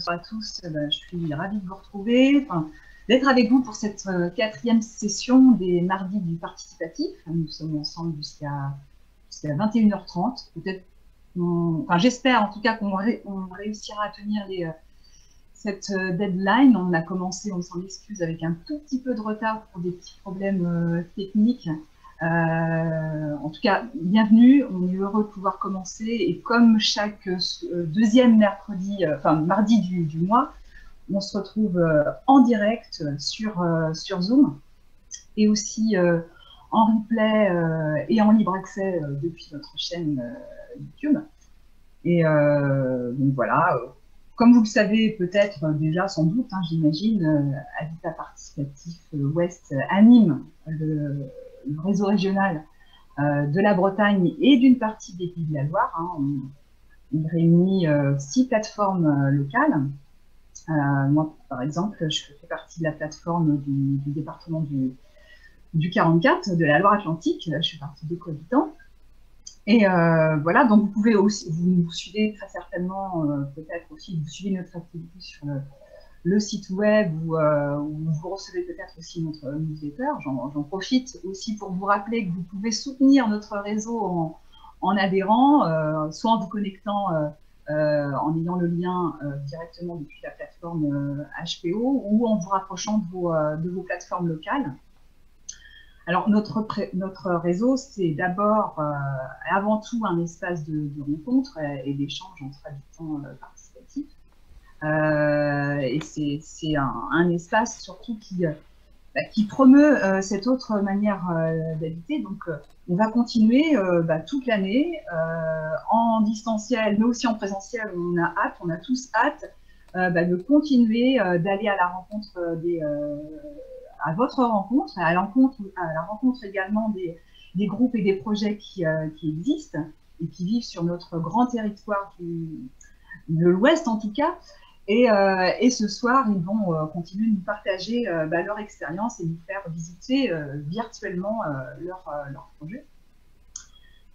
bonsoir à tous. Je suis ravie de vous retrouver, d'être avec vous pour cette quatrième session des mardis du participatif. Nous sommes ensemble jusqu'à 21h30. Peut-être, j'espère en tout cas qu'on réussira à tenir cette deadline. On a commencé, on s'en excuse, avec un tout petit peu de retard pour des petits problèmes techniques. En tout cas, bienvenue, on est heureux de pouvoir commencer et comme chaque deuxième mardi du mois, on se retrouve en direct sur Zoom et aussi en replay et en libre accès depuis notre chaîne YouTube. Et donc voilà, comme vous le savez peut-être déjà, sans doute, j'imagine, Habitat Participatif Ouest anime le réseau régional de la Bretagne et d'une partie des Pays de la Loire. Il réunit 6 plateformes locales. Moi, par exemple, je fais partie de la plateforme du département du 44, de la Loire-Atlantique. Je suis partie des cohabitants. Et voilà, donc vous pouvez aussi, vous nous suivez très certainement, peut-être aussi, vous suivez notre activité sur le site web où vous recevez peut-être aussi notre newsletter. J'en profite aussi pour vous rappeler que vous pouvez soutenir notre réseau en adhérant, soit en vous connectant en ayant le lien directement depuis la plateforme HPO ou en vous rapprochant de vos plateformes locales. Alors, notre réseau, c'est d'abord, avant tout, un espace de rencontre et d'échange entre habitants participatifs. Et c'est un espace surtout qui promeut cette autre manière d'habiter. Donc, on va continuer toute l'année en distanciel, mais aussi en présentiel. On a tous hâte de continuer d'aller à la rencontre à votre rencontre, à la rencontre également des groupes et des projets qui existent et qui vivent sur notre grand territoire de l'Ouest en tout cas. Et ce soir, ils vont continuer de nous partager leur expérience et nous faire visiter virtuellement leur projet.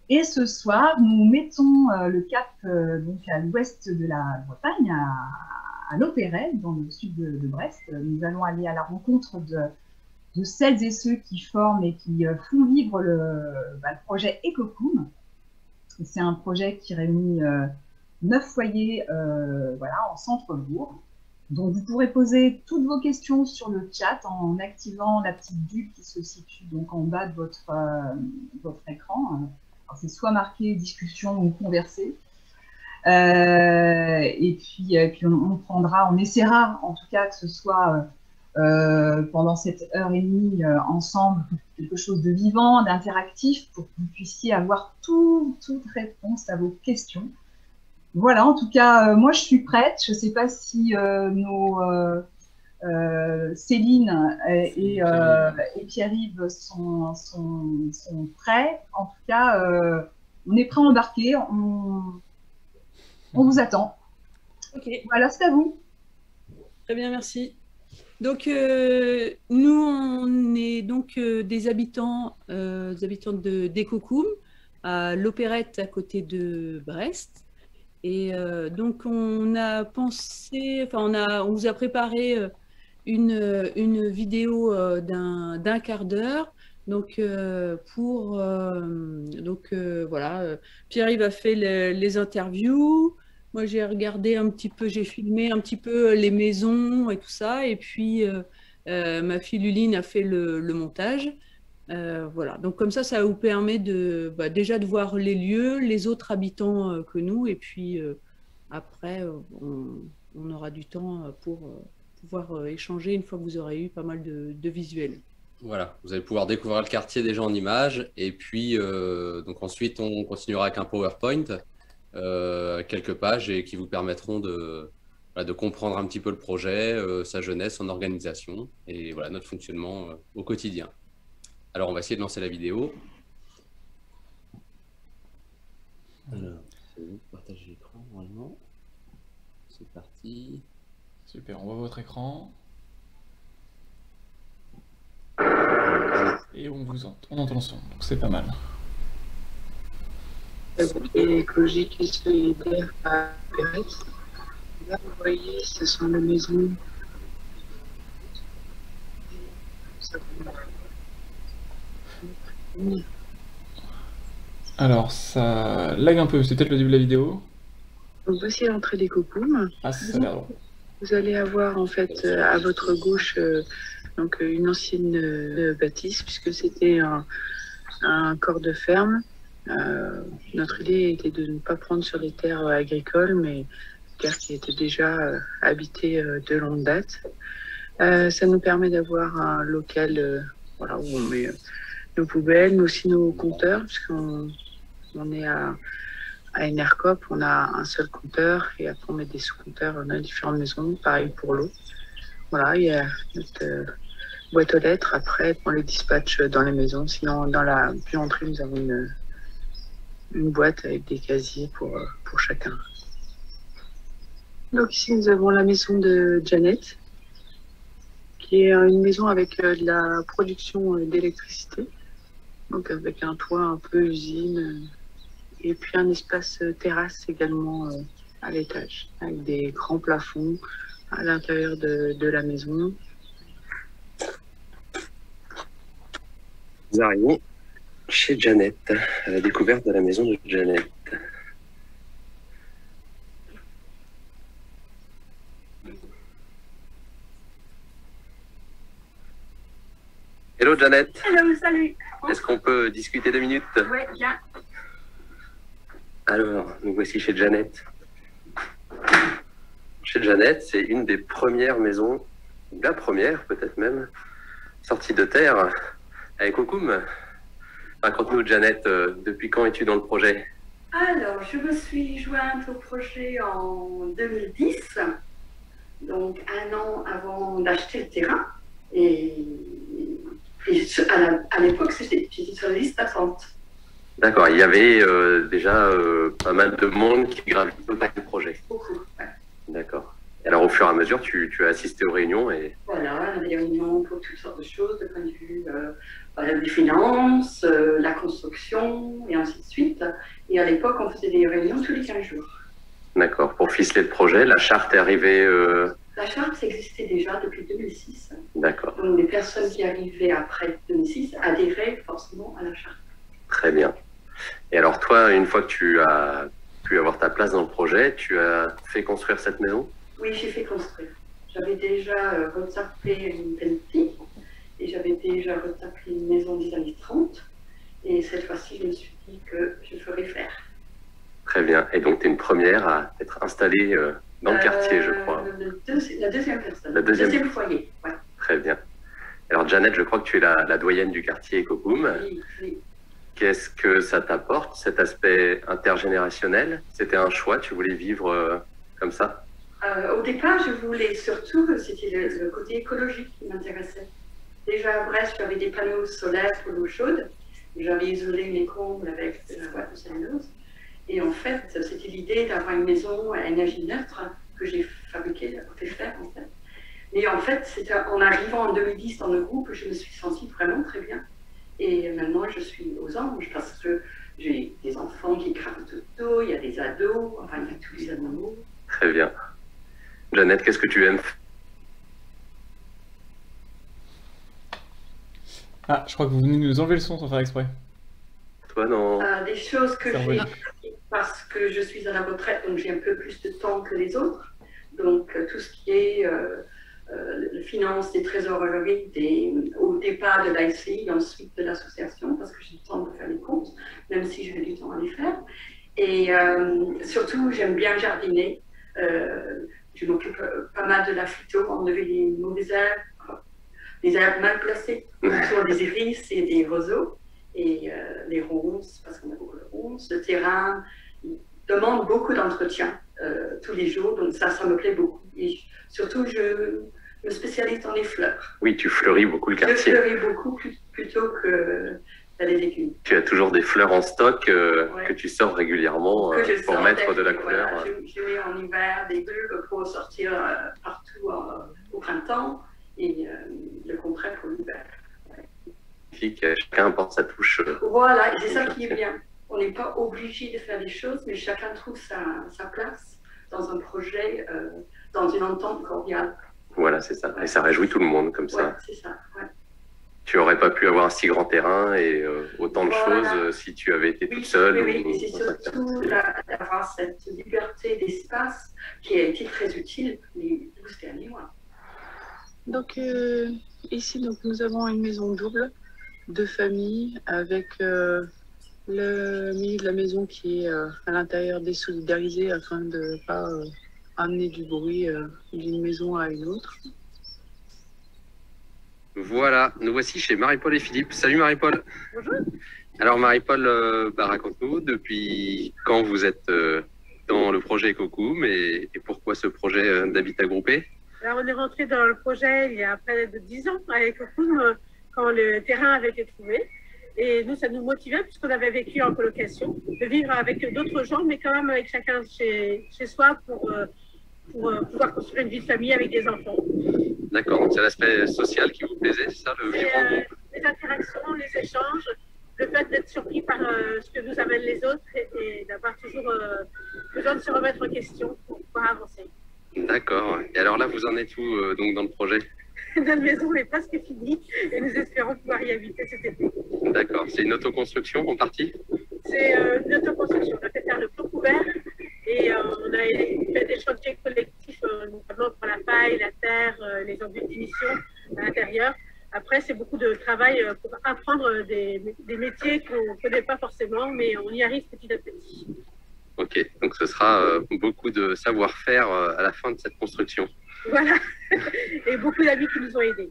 Et ce soir, nous mettons le cap donc à l'ouest de la Bretagne, à l'Opéret, dans le sud de Brest. Nous allons aller à la rencontre de celles et ceux qui forment et qui font vivre le projet Ecocoom. C'est un projet qui réunit 9 foyers en centre-bourg. Donc, vous pourrez poser toutes vos questions sur le chat en activant la petite bulle qui se situe donc en bas de votre écran. C'est soit marqué discussion ou converser. Et puis on essaiera en tout cas que ce soit pendant cette heure et demie ensemble quelque chose de vivant, d'interactif pour que vous puissiez avoir toute réponse à vos questions. Voilà, en tout cas, moi je suis prête. Je ne sais pas si Céline et Pierre-Yves sont prêts. En tout cas, on est prêts à embarquer. On vous attend. Ok. Voilà, c'est à vous. Très bien, merci. Donc, nous, on est donc des habitants d'Ecocoom, à l'Opérette à côté de Brest. Et donc, on a pensé, on vous a préparé une vidéo d'un quart d'heure. Donc, voilà, Pierre-Yves a fait les interviews. Moi, j'ai regardé un petit peu, j'ai filmé un petit peu les maisons et tout ça. Et puis, ma fille Luline a fait le montage. Voilà, donc comme ça vous permet déjà de voir les lieux, les autres habitants que nous. Et puis, après, on aura du temps pour pouvoir échanger une fois que vous aurez eu pas mal de visuels. Voilà, vous allez pouvoir découvrir le quartier déjà en images. Et puis, donc ensuite, on continuera avec un PowerPoint. Quelques pages et qui vous permettront de comprendre un petit peu le projet, sa jeunesse, son organisation et voilà notre fonctionnement au quotidien. Alors on va essayer de lancer la vidéo. Alors, c'est vous partager l'écran normalement. C'est parti. Super, on voit votre écran. Et on entend le son, donc c'est pas mal. Écologique et solidaire à Perret. Là, vous voyez, ce sont les maisons. Alors, ça lag un peu, c'est peut-être le début de la vidéo. Donc voici l'entrée des Cocoum. Ah, ça a l'air drôle. Vous allez avoir en fait à votre gauche donc, une ancienne bâtisse, puisque c'était un corps de ferme. Notre idée était de ne pas prendre sur les terres agricoles, mais terres qui étaient déjà habitées de longue date. Ça nous permet d'avoir un local voilà, où on met nos poubelles, mais aussi nos compteurs, puisqu'on est à Enercop, on a un seul compteur et après on met des sous-compteurs dans les différentes maisons, pareil pour l'eau. Voilà, il y a notre boîte aux lettres après pour les dispatchs dans les maisons. Sinon, dans la buanderie, nous avons une boîte avec des casiers pour chacun. Donc ici, nous avons la maison de Janet, qui est une maison avec de la production d'électricité, donc avec un toit un peu usine, et puis un espace terrasse également à l'étage, avec des grands plafonds à l'intérieur de la maison. Nous arrivons chez Janet, à la découverte de la maison de Janet. Hello Janet. Hello, salut. Est-ce qu'on peut discuter 2 minutes? Oui, bien. Alors, nous voici chez Janet. Chez Janet, c'est une des premières maisons, la première peut-être même, sortie de terre avec Cocoum. Raconte-nous Janet, depuis quand es-tu dans le projet? Alors, je me suis jointe au projet en 2010, donc 1 an avant d'acheter le terrain. Et à l'époque, j'étais sur la liste d'attente. D'accord, il y avait déjà pas mal de monde qui gravitait autour du projet. Beaucoup, ouais. D'accord. Et alors, au fur et à mesure, tu as assisté aux réunions et... Voilà, on avait des réunions pour toutes sortes de choses, de point de vue des finances, la construction, et ainsi de suite. Et à l'époque, on faisait des réunions tous les 15 jours. D'accord. Pour ficeler le projet, la charte est arrivée... La charte, ça existait déjà depuis 2006. D'accord. Donc, les personnes qui arrivaient après 2006 adhéraient forcément à la charte. Très bien. Et alors, toi, une fois que tu as pu avoir ta place dans le projet, tu as fait construire cette maison? Oui, j'ai fait construire. J'avais déjà retapé une pelleterie et j'avais déjà retapé une maison des années 30. Et cette fois-ci, je me suis dit que je ferais faire. Très bien. Et donc, tu es une première à être installée dans le quartier, je crois. La deuxième personne. La deuxième foyer, ouais. Très bien. Alors, Janet, je crois que tu es la doyenne du quartier Cocoum. Oui, oui. Qu'est-ce que ça t'apporte, cet aspect intergénérationnel? C'était un choix, tu voulais vivre comme ça? Au départ, je voulais surtout, c'était le côté écologique qui m'intéressait. Déjà à Brest, j'avais des panneaux solaires pour l'eau chaude. J'avais isolé mes combles avec de la boîte de cellulose. Et en fait, c'était l'idée d'avoir une maison à énergie neutre que j'ai fabriquée, fait faire en fait. Mais en fait, c'était en arrivant en 2010 dans le groupe, je me suis sentie vraiment très bien. Et maintenant, je suis aux anges parce que j'ai des enfants qui gravitent autour, il y a des ados, enfin, il y a tous les animaux. Très bien. Janet, qu'est-ce que tu aimes? Ah, je crois que vous venez de nous enlever le son sans faire exprès. Toi, non? Des choses que Ça j'ai envoie. parce que je suis à la retraite, donc j'ai un peu plus de temps que les autres. Donc, tout ce qui est la finance des trésoreries au départ de l'ICI et ensuite de l'association, parce que j'ai le temps de faire les comptes, même si j'ai du temps à les faire. Et surtout, j'aime bien jardiner. Je m'occupe pas mal de la phyto, enlever les mauvaises herbes, les herbes mal placées, soit des iris et des roseaux, et les ronces, parce qu'on a beaucoup de ronces. Le terrain demande beaucoup d'entretien tous les jours, donc ça me plaît beaucoup. Et surtout, je me spécialise dans les fleurs. Oui, tu fleuris beaucoup le Je quartier. fleuris beaucoup plutôt que les légumes. Tu as toujours des fleurs en stock Ouais. que tu sors régulièrement Que je pour sors mettre avec, de la voilà, couleur. je mets en hiver des bulbes pour sortir partout au printemps et le contraire pour l'hiver. Chacun apporte sa touche. Voilà, et c'est ça qui est bien. On n'est pas obligé de faire des choses, mais chacun trouve sa place, dans un projet, dans une entente cordiale. Voilà, c'est ça. Et ça réjouit tout le monde comme ça. Ouais, c'est ça. Ouais. Tu n'aurais pas pu avoir un si grand terrain et autant de choses si tu avais été toute seule. Oui, oui. C'est surtout d'avoir cette liberté d'espace qui a été très utile les 12 derniers mois. Donc ici, nous avons une maison double de famille avec le milieu de la maison qui est à l'intérieur désolidarisé afin de ne pas amener du bruit d'une maison à une autre. Voilà, nous voici chez Marie-Paul et Philippe. Salut Marie-Paul. Bonjour. Alors Marie-Paul, raconte-nous, depuis quand vous êtes dans le projet EcoCoum et pourquoi ce projet d'habitat groupé? Alors on est rentré dans le projet il y a près de 10 ans avec EcoCoum quand le terrain avait été trouvé. Et nous, ça nous motivait puisqu'on avait vécu en colocation, de vivre avec d'autres gens, mais quand même avec chacun chez soi pour pouvoir construire une vie de famille avec des enfants. D'accord, donc c'est l'aspect social qui vous plaisait, c'est ça le vivre en groupe? Les interactions, les échanges, le fait d'être surpris par ce que nous amènent les autres et d'avoir toujours besoin de se remettre en question pour pouvoir avancer. D'accord, et alors là vous en êtes où donc dans le projet? Notre maison est presque finie et nous espérons pouvoir y habiter cet été. D'accord, c'est une autoconstruction en partie? C'est une autoconstruction, on a fait faire le plan couvert et on a fait des chantiers collectifs, notamment pour la paille, la terre, les enduits de finition à l'intérieur. Après, c'est beaucoup de travail pour apprendre des métiers qu'on ne connaît pas forcément, mais on y arrive petit à petit. Ok, donc ce sera beaucoup de savoir-faire à la fin de cette construction. Voilà, et beaucoup d'amis qui nous ont aidés.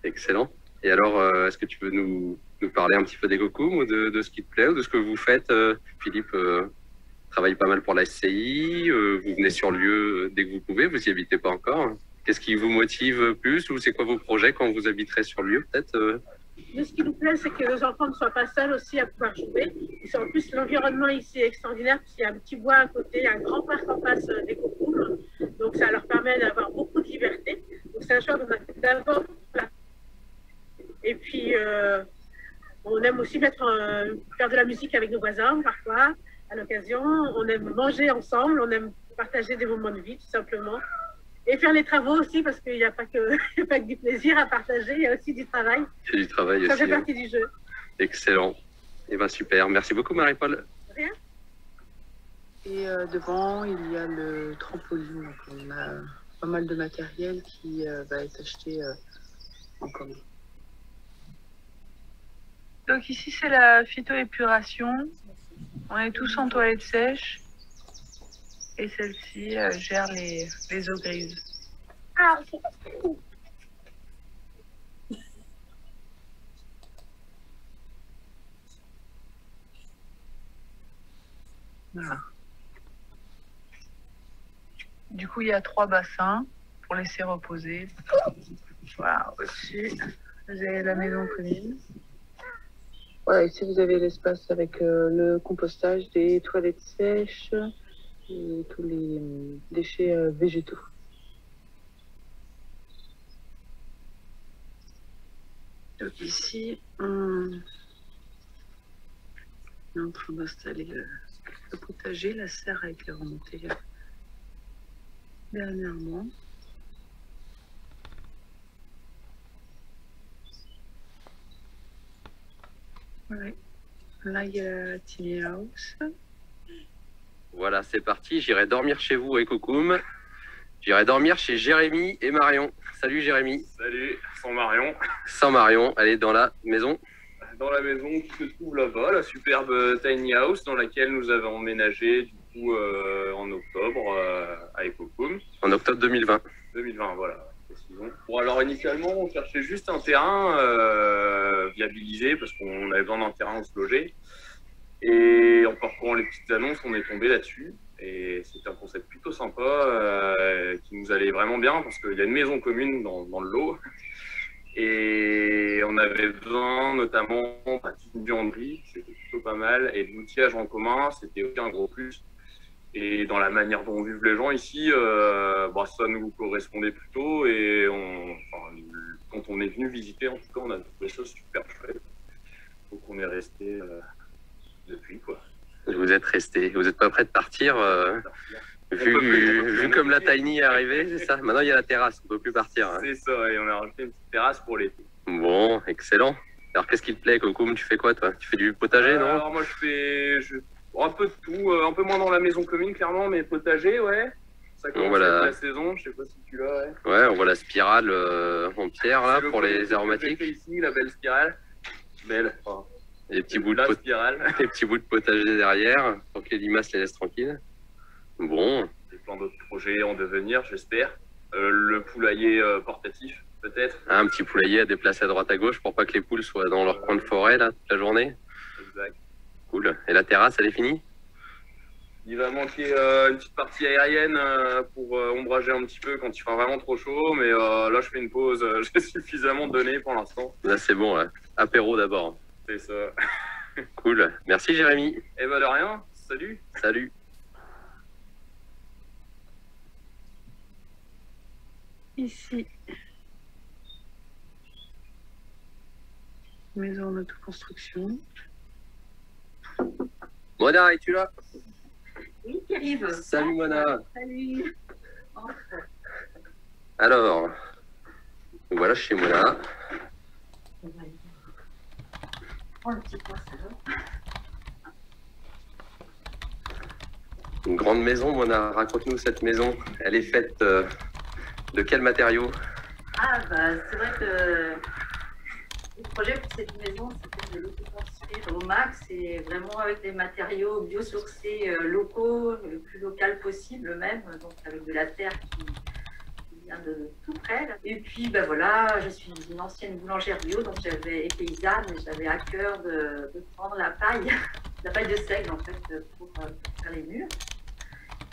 Excellent. Et alors, est-ce que tu veux nous parler un petit peu d'EcoCoum ou de ce qui te plaît ou de ce que vous faites? Philippe travaille pas mal pour la SCI, vous venez sur lieu dès que vous pouvez, vous n'y habitez pas encore. Qu'est-ce qui vous motive plus ou c'est quoi vos projets quand vous habiterez sur lieu peut-être? Mais ce qui nous plaît, c'est que nos enfants ne soient pas seuls aussi à pouvoir jouer. Et en plus, l'environnement ici est extraordinaire puisqu'il y a un petit bois à côté, un grand parc en face d'EcoCoum. Donc ça leur permet d'avoir beaucoup de liberté. Donc c'est un choix qu'on a fait d'abord. Et puis, on aime aussi faire de la musique avec nos voisins parfois, à l'occasion. On aime manger ensemble, on aime partager des moments de vie tout simplement. Et faire les travaux aussi, parce qu'il n'y a pas que du plaisir à partager, il y a aussi du travail. Il y a du travail aussi. Ça fait partie du jeu. Excellent. Et bien super. Merci beaucoup Marie-Paul. Rien. Et devant, il y a le trampoline. Donc on a pas mal de matériel qui va être acheté en commun. Donc ici, c'est la phytoépuration. On est tous en toilette sèche. Et celle-ci gère les eaux grises. Ah, voilà. Du coup, il y a 3 bassins pour laisser reposer. Voilà, au-dessus, vous avez la maison commune. Voilà, ici vous avez l'espace avec le compostage des toilettes sèches et tous les déchets végétaux. Donc ici, on est en train d'installer le potager. La serre a été remontée dernièrement. Ouais. Là, il y a la tiny house. Voilà, c'est parti. J'irai dormir chez vous à EcoCoum. J'irai dormir chez Jérémy et Marion. Salut Jérémy. Salut, sans Marion. Sans Marion, allez dans la maison. Dans la maison qui se trouve là-bas, la superbe tiny house dans laquelle nous avons emménagé du coup en octobre à EcoCoum. En octobre 2020. 2020, voilà. Bon, alors initialement, on cherchait juste un terrain viabilisé parce qu'on avait besoin d'un terrain où se loger. Et en parcourant les petites annonces, on est tombé là-dessus. Et c'était un concept plutôt sympa qui nous allait vraiment bien parce qu'il y a une maison commune dans le lot. Et on avait besoin notamment d'une buanderie, c'était plutôt pas mal. Et de l'outillage en commun, c'était aussi un gros plus. Et dans la manière dont vivent les gens ici, ça nous correspondait plutôt. Et quand on est venu visiter, en tout cas, on a trouvé ça super chouette. Donc on est resté depuis, quoi. Vous êtes resté. Vous n'êtes pas prêt de partir Vu comme la Tiny est arrivée, c'est ça. Maintenant, il y a la terrasse, on ne peut plus partir. Hein. C'est ça, et on a rajouté une petite terrasse pour l'été. Bon, excellent. Alors, qu'est-ce qui te plaît, Kokoum? Tu fais quoi, toi? Tu fais du potager, non? Alors, moi, je fais un peu de tout, un peu moins dans la maison commune, clairement, mais potager, ouais. Ça commence à être la saison, je sais pas si tu l'as, ouais. Ouais, on voit la spirale en pierre, là, pour les aromatiques. J'ai fait ici, la belle spirale. Belle, enfin, les petits bouts de potager derrière, pour que les limaces les laissent tranquilles. Bon. Il y a plein d'autres projets en devenir, j'espère. Le poulailler portatif, peut-être. Un petit poulailler à déplacer à droite à gauche pour pas que les poules soient dans leur coin de forêt là toute la journée. Exact. Cool. Et la terrasse, elle est finie? Il va manquer une petite partie aérienne pour ombrager un petit peu quand il fera vraiment trop chaud. Mais là, je fais une pause. J'ai suffisamment donné pour l'instant. Là, c'est bon. Ouais. Apéro d'abord. C'est ça. Cool. Merci, Jérémy. Eh ben de rien. Salut. Salut. Ici, maison en autoconstruction. Mona, es-tu là? Oui, qui arrive. Salut Mona. Salut. Alors, voilà chez Mona. Prends le petit coin, ça va. Une grande maison, Mona. Raconte-nous cette maison. Elle est faite de quel matériau? Ah, bah, c'est vrai que le projet pour cette maison, c'était de l'autoconstruire au max et vraiment avec des matériaux biosourcés locaux, le plus local possible même, donc avec de la terre qui vient de tout près. Là. Et puis, ben voilà, je suis une ancienne boulangère bio, donc j'avais paysanne et j'avais à cœur de prendre la paille de seigle en fait pour faire les murs.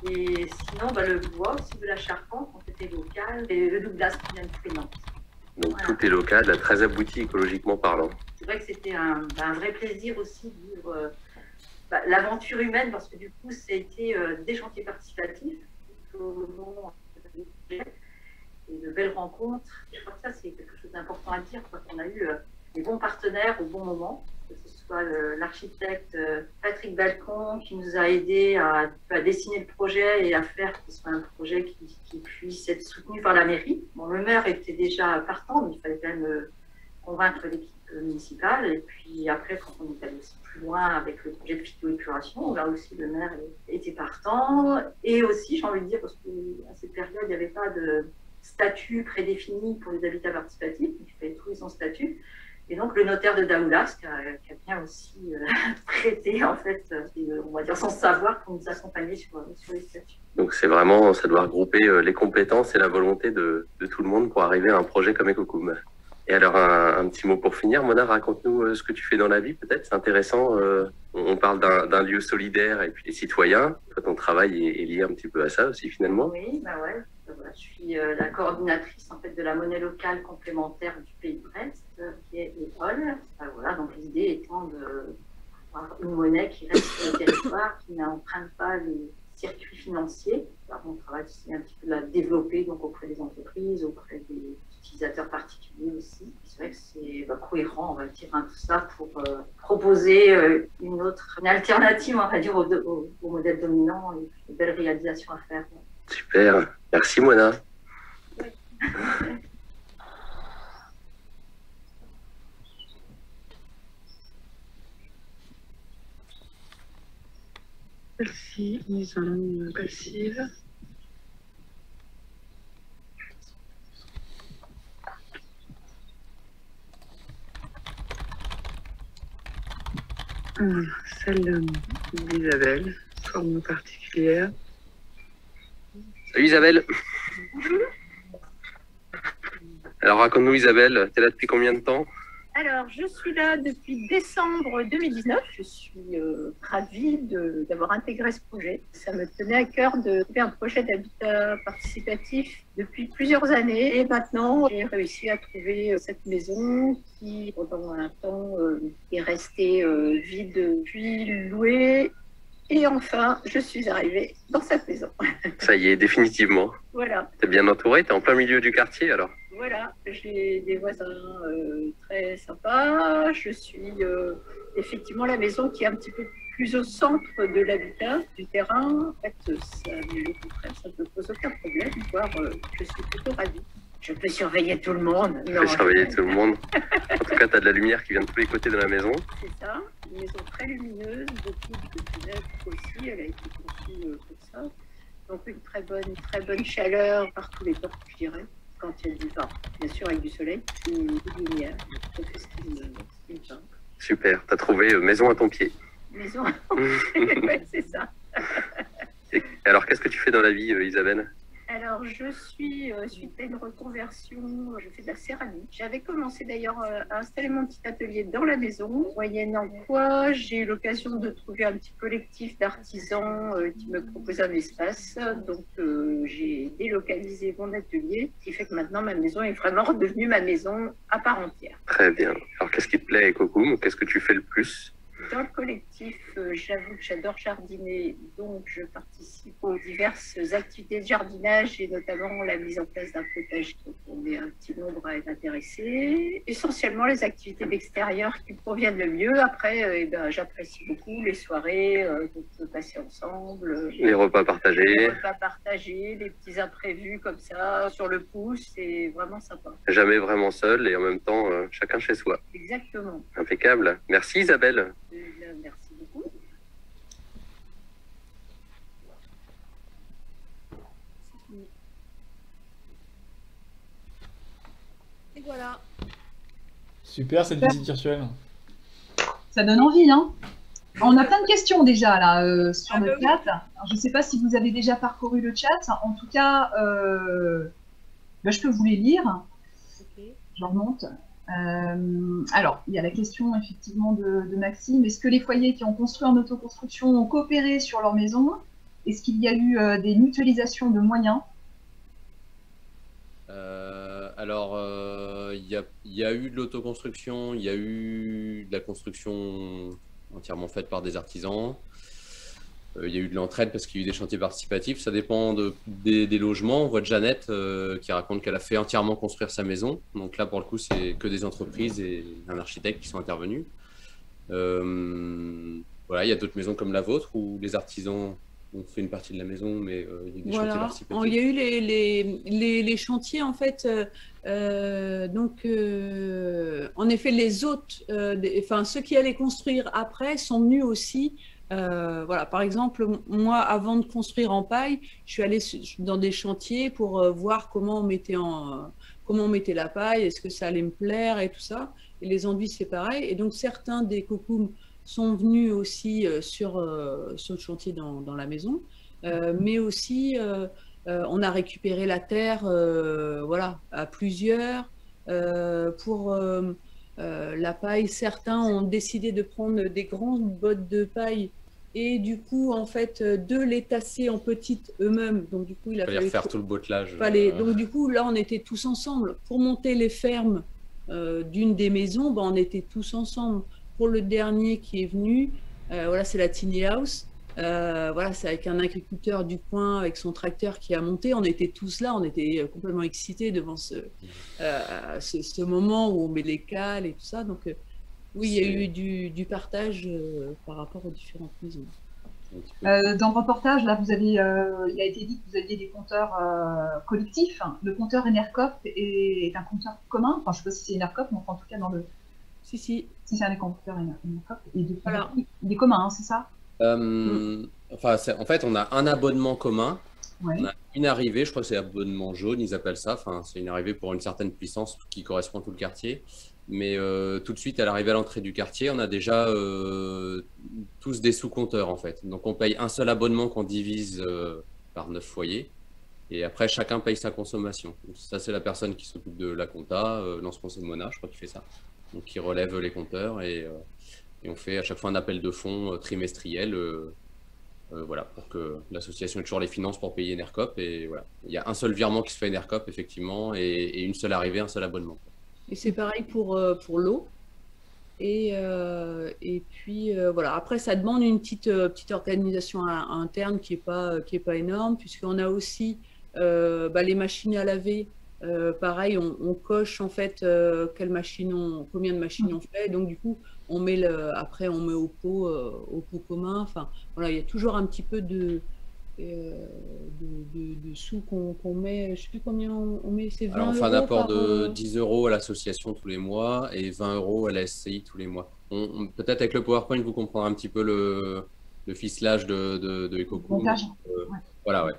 Et sinon, bah, le bois aussi de la charpente, ont été local, et le Douglas qui vient de Frénant. Donc voilà. Tout est local, très abouti écologiquement parlant. C'est vrai que c'était un vrai plaisir aussi de vivre l'aventure humaine, parce que du coup, ça a été des chantiers participatifs tout au long du projet, et de belles rencontres. Je crois que ça, c'est quelque chose d'important à dire, qu'on a eu des bons partenaires au bon moment. Que ce soit l'architecte Patrick Balcon qui nous a aidés à dessiner le projet et à faire que ce soit un projet qui puisse être soutenu par la mairie. Bon, le maire était déjà partant, mais il fallait quand même convaincre l'équipe municipale. Et puis après, quand on est allé aussi plus loin avec le projet de phytoépuration, là aussi le maire était partant. Et aussi, j'ai envie de dire, parce qu'à cette période, il n'y avait pas de statut prédéfini pour les habitats participatifs, il fallait trouver son statut. Et donc, le notaire de Daoulas, qui a bien aussi prêté, en fait, on va dire son savoir pour nous accompagner sur les statuts. Donc, c'est vraiment, ça doit regrouper les compétences et la volonté de tout le monde pour arriver à un projet comme Ekokoum. Et alors, un petit mot pour finir. Mona, raconte-nous ce que tu fais dans la vie, peut-être. C'est intéressant. On parle d'un lieu solidaire et puis des citoyens. Toi, ton travail est lié un petit peu à ça aussi, finalement. Oui, bah ouais. Voilà, je suis la coordinatrice en fait, de la monnaie locale complémentaire du Pays de Brest, qui est EOL. Voilà, donc l'idée étant d'avoir une monnaie qui reste sur le territoire, qui n'emprunte pas les circuits financiers. Alors, mon travail, c'est un petit peu de la développer donc, auprès des entreprises, auprès des utilisateurs particuliers aussi. C'est vrai que c'est cohérent, on va dire, tout ça pour proposer une alternative, on va dire, au modèle dominant et de belles réalisations à faire. Super. Merci, Mona. Oui. Celle-ci, maison passive. Celle d'Isabelle, forme particulière. Salut Isabelle. Alors raconte-nous Isabelle, t'es là depuis combien de temps? Alors je suis là depuis décembre 2019, je suis ravie d'avoir intégré ce projet. Ça me tenait à cœur de trouver un projet d'habitat participatif depuis plusieurs années et maintenant j'ai réussi à trouver cette maison qui pendant un temps est restée vide puis louée. Et enfin, je suis arrivée dans cette maison. Ça y est, définitivement. Voilà. T'es bien entourée, t'es en plein milieu du quartier alors? Voilà, j'ai des voisins très sympas. Je suis effectivement la maison qui est un petit peu plus au centre de l'habitat, du terrain, en fait, ça, au contraire, ça ne me pose aucun problème, voire je suis plutôt ravie. Je peux surveiller tout le monde. Tu peux surveiller tout le monde. En tout cas, tu as de la lumière qui vient de tous les côtés de la maison. C'est ça, une maison très lumineuse, beaucoup de fenêtres aussi, elle a été conçue comme ça. Donc une très bonne chaleur par tous les temps, je dirais, quand il y a du vent. Bien sûr, avec du soleil et de lumière. Donc c'est ce qui me tente. Super, tu as trouvé maison à ton pied. Maison à ton pied, ouais, c'est ça. Et alors, qu'est-ce que tu fais dans la vie, Isabelle? Alors, je suis suite à une reconversion, je fais de la céramique. J'avais commencé d'ailleurs à installer mon petit atelier dans la maison, moyennant quoi j'ai eu l'occasion de trouver un petit collectif d'artisans qui me propose un espace. Donc, j'ai délocalisé mon atelier, ce qui fait que maintenant ma maison est vraiment redevenue ma maison à part entière. Très bien. Alors, qu'est-ce qui te plaît, Cocoum? Qu'est-ce que tu fais le plus? Dans le collectif, j'avoue que j'adore jardiner, donc je participe aux diverses activités de jardinage et notamment la mise en place d'un potager. Donc on est un petit nombre à être intéressés. Essentiellement les activités d'extérieur qui me conviennent le mieux. Après, j'apprécie beaucoup les soirées qu'on peut passer ensemble. Les repas partagés. Les repas partagés, les petits imprévus comme ça, sur le pouce, c'est vraiment sympa. Jamais vraiment seul et en même temps, chacun chez soi. Exactement. Impeccable. Merci Isabelle. Merci beaucoup. Et voilà. Super cette visite virtuelle. Ça donne envie, hein. On a plein de questions déjà là sur le chat. Alors, je ne sais pas si vous avez déjà parcouru le chat. En tout cas, je peux vous les lire. Okay. Je remonte. Alors, il y a la question effectivement de Maxime. Est-ce que les foyers qui ont construit en autoconstruction ont coopéré sur leur maison? Est-ce qu'il y a eu des mutualisations de moyens? Alors, il y a eu de l'autoconstruction, il y a eu de la construction entièrement faite par des artisans. Il y a eu de l'entraide parce qu'il y a eu des chantiers participatifs. Ça dépend des logements. On voit Jeannette qui raconte qu'elle a fait entièrement construire sa maison. Donc là, pour le coup, c'est que des entreprises et un architecte qui sont intervenus. Voilà, il y a d'autres maisons comme la vôtre où les artisans ont fait une partie de la maison, mais il y a des chantiers participatifs. Il y a eu les chantiers, en fait. En effet, les hôtes, ceux qui allaient construire après sont venus aussi. Voilà, par exemple, moi, avant de construire en paille, je suis allée dans des chantiers pour voir comment on mettait la paille, est-ce que ça allait me plaire et tout ça. Et les enduits, c'est pareil. Et donc, certains des cocoums sont venus aussi sur le chantier dans la maison, mais aussi on a récupéré la terre, voilà, à plusieurs. Pour la paille, certains ont décidé de prendre des grandes bottes de paille et du coup, en fait, de les tasser en petites eux-mêmes. Donc, du coup, il fallait refaire tout le bottelage. Donc, du coup, là, on était tous ensemble. Pour monter les fermes d'une des maisons, on était tous ensemble. Pour le dernier qui est venu, voilà, c'est la Tiny House. Voilà, c'est avec un agriculteur du coin, avec son tracteur qui a monté. On était tous là, on était complètement excités devant ce moment où on met les cales et tout ça. Donc, oui, il y a eu du partage par rapport aux différentes maisons. Dans le reportage, là, il a été dit que vous aviez des compteurs collectifs. Le compteur Enercop est un compteur commun. Enfin, je ne sais pas si c'est Enercop, mais en tout cas, dans le... Si. Si c'est un des compteurs Enercop. Et voilà. Il est commun, hein, c'est ça? En fait, on a un abonnement commun. Ouais. On a une arrivée, je crois que c'est l'abonnement jaune, ils appellent ça. Enfin, c'est une arrivée pour une certaine puissance qui correspond à tout le quartier. Mais tout de suite, à l'arrivée à l'entrée du quartier, on a déjà tous des sous-compteurs en fait. Donc on paye un seul abonnement qu'on divise par 9 foyers. Et après, chacun paye sa consommation. Donc, ça, c'est la personne qui s'occupe de la compta, Lance Conseil de Mona, je crois qu'il fait ça. Donc qui relève les compteurs et on fait à chaque fois un appel de fonds trimestriel. Voilà, pour que l'association ait toujours les finances pour payer Enercop. Et voilà, il y a un seul virement qui se fait Enercop, effectivement, et une seule arrivée, un seul abonnement. Et c'est pareil pour l'eau. Et puis, voilà. Après, ça demande une petite organisation interne qui est pas énorme, puisqu'on a aussi les machines à laver. Pareil, on coche, en fait, combien de machines on fait. Donc, du coup, après, on met au pot commun. Enfin, voilà, il y a toujours un petit peu de sous qu'on met. Je ne sais plus combien on met. C'est 20 Alors, on fait un euros apport par, de 10 € à l'association tous les mois et 20 € à la SCI tous les mois. Peut-être avec le PowerPoint, vous comprendrez un petit peu le ficelage de EcoCool. Montage. Voilà, ouais.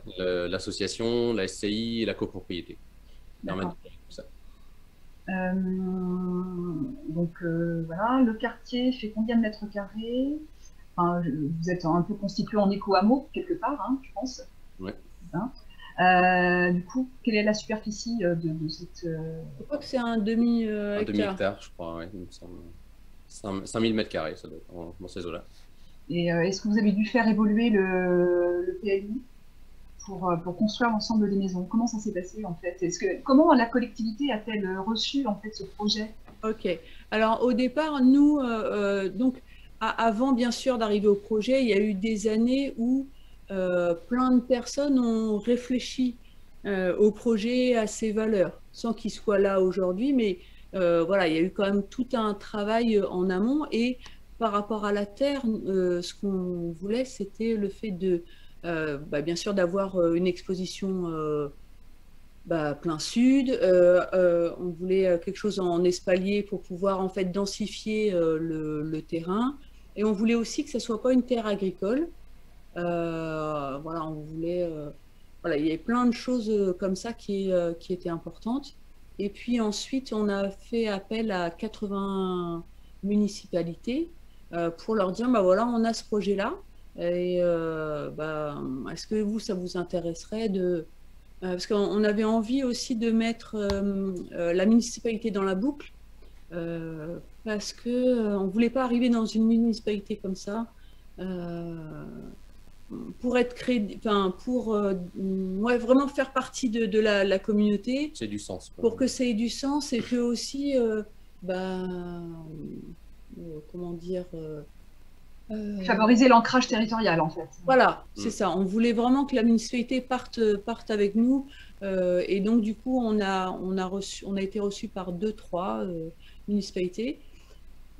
L'association, la SCI et la copropriété. D'accord. Donc voilà, le quartier fait combien de mètres carrés? Enfin, vous êtes un peu constitué en éco-hameau quelque part, hein, je pense. Ouais. Du coup, quelle est la superficie de cette... Je crois que c'est un demi-hectare. Un demi-hectare, je crois, ouais. 5000 m², ça doit être dans ces eaux-là. Et est-ce que vous avez dû faire évoluer le PLU pour construire l'ensemble des maisons? Comment ça s'est passé en fait? Comment la collectivité a-t-elle reçu en fait ce projet? Ok. Alors au départ, nous, donc avant bien sûr d'arriver au projet, il y a eu des années où plein de personnes ont réfléchi au projet, à ses valeurs, sans qu'il soit là aujourd'hui, mais voilà, il y a eu quand même tout un travail en amont. Et par rapport à la terre, ce qu'on voulait, c'était le fait de bien sûr d'avoir une exposition plein sud. On voulait quelque chose en espalier pour pouvoir en fait densifier le terrain. Et on voulait aussi que ce ne soit pas une terre agricole. Voilà, on voulait... voilà, il y avait plein de choses comme ça qui étaient importantes. Et puis ensuite, on a fait appel à 80 municipalités pour leur dire, voilà, on a ce projet-là. Et est-ce que ça vous intéresserait de... parce qu'on avait envie aussi de mettre la municipalité dans la boucle, parce qu'on ne voulait pas arriver dans une municipalité comme ça, pour être pour vraiment faire partie de la communauté. C'est du sens. Pour que ça ait du sens et que aussi, comment dire... favoriser l'ancrage territorial, en fait. Voilà, c'est ça. On voulait vraiment que la municipalité parte avec nous. Et donc, du coup, on a été reçu par 2-3 municipalités.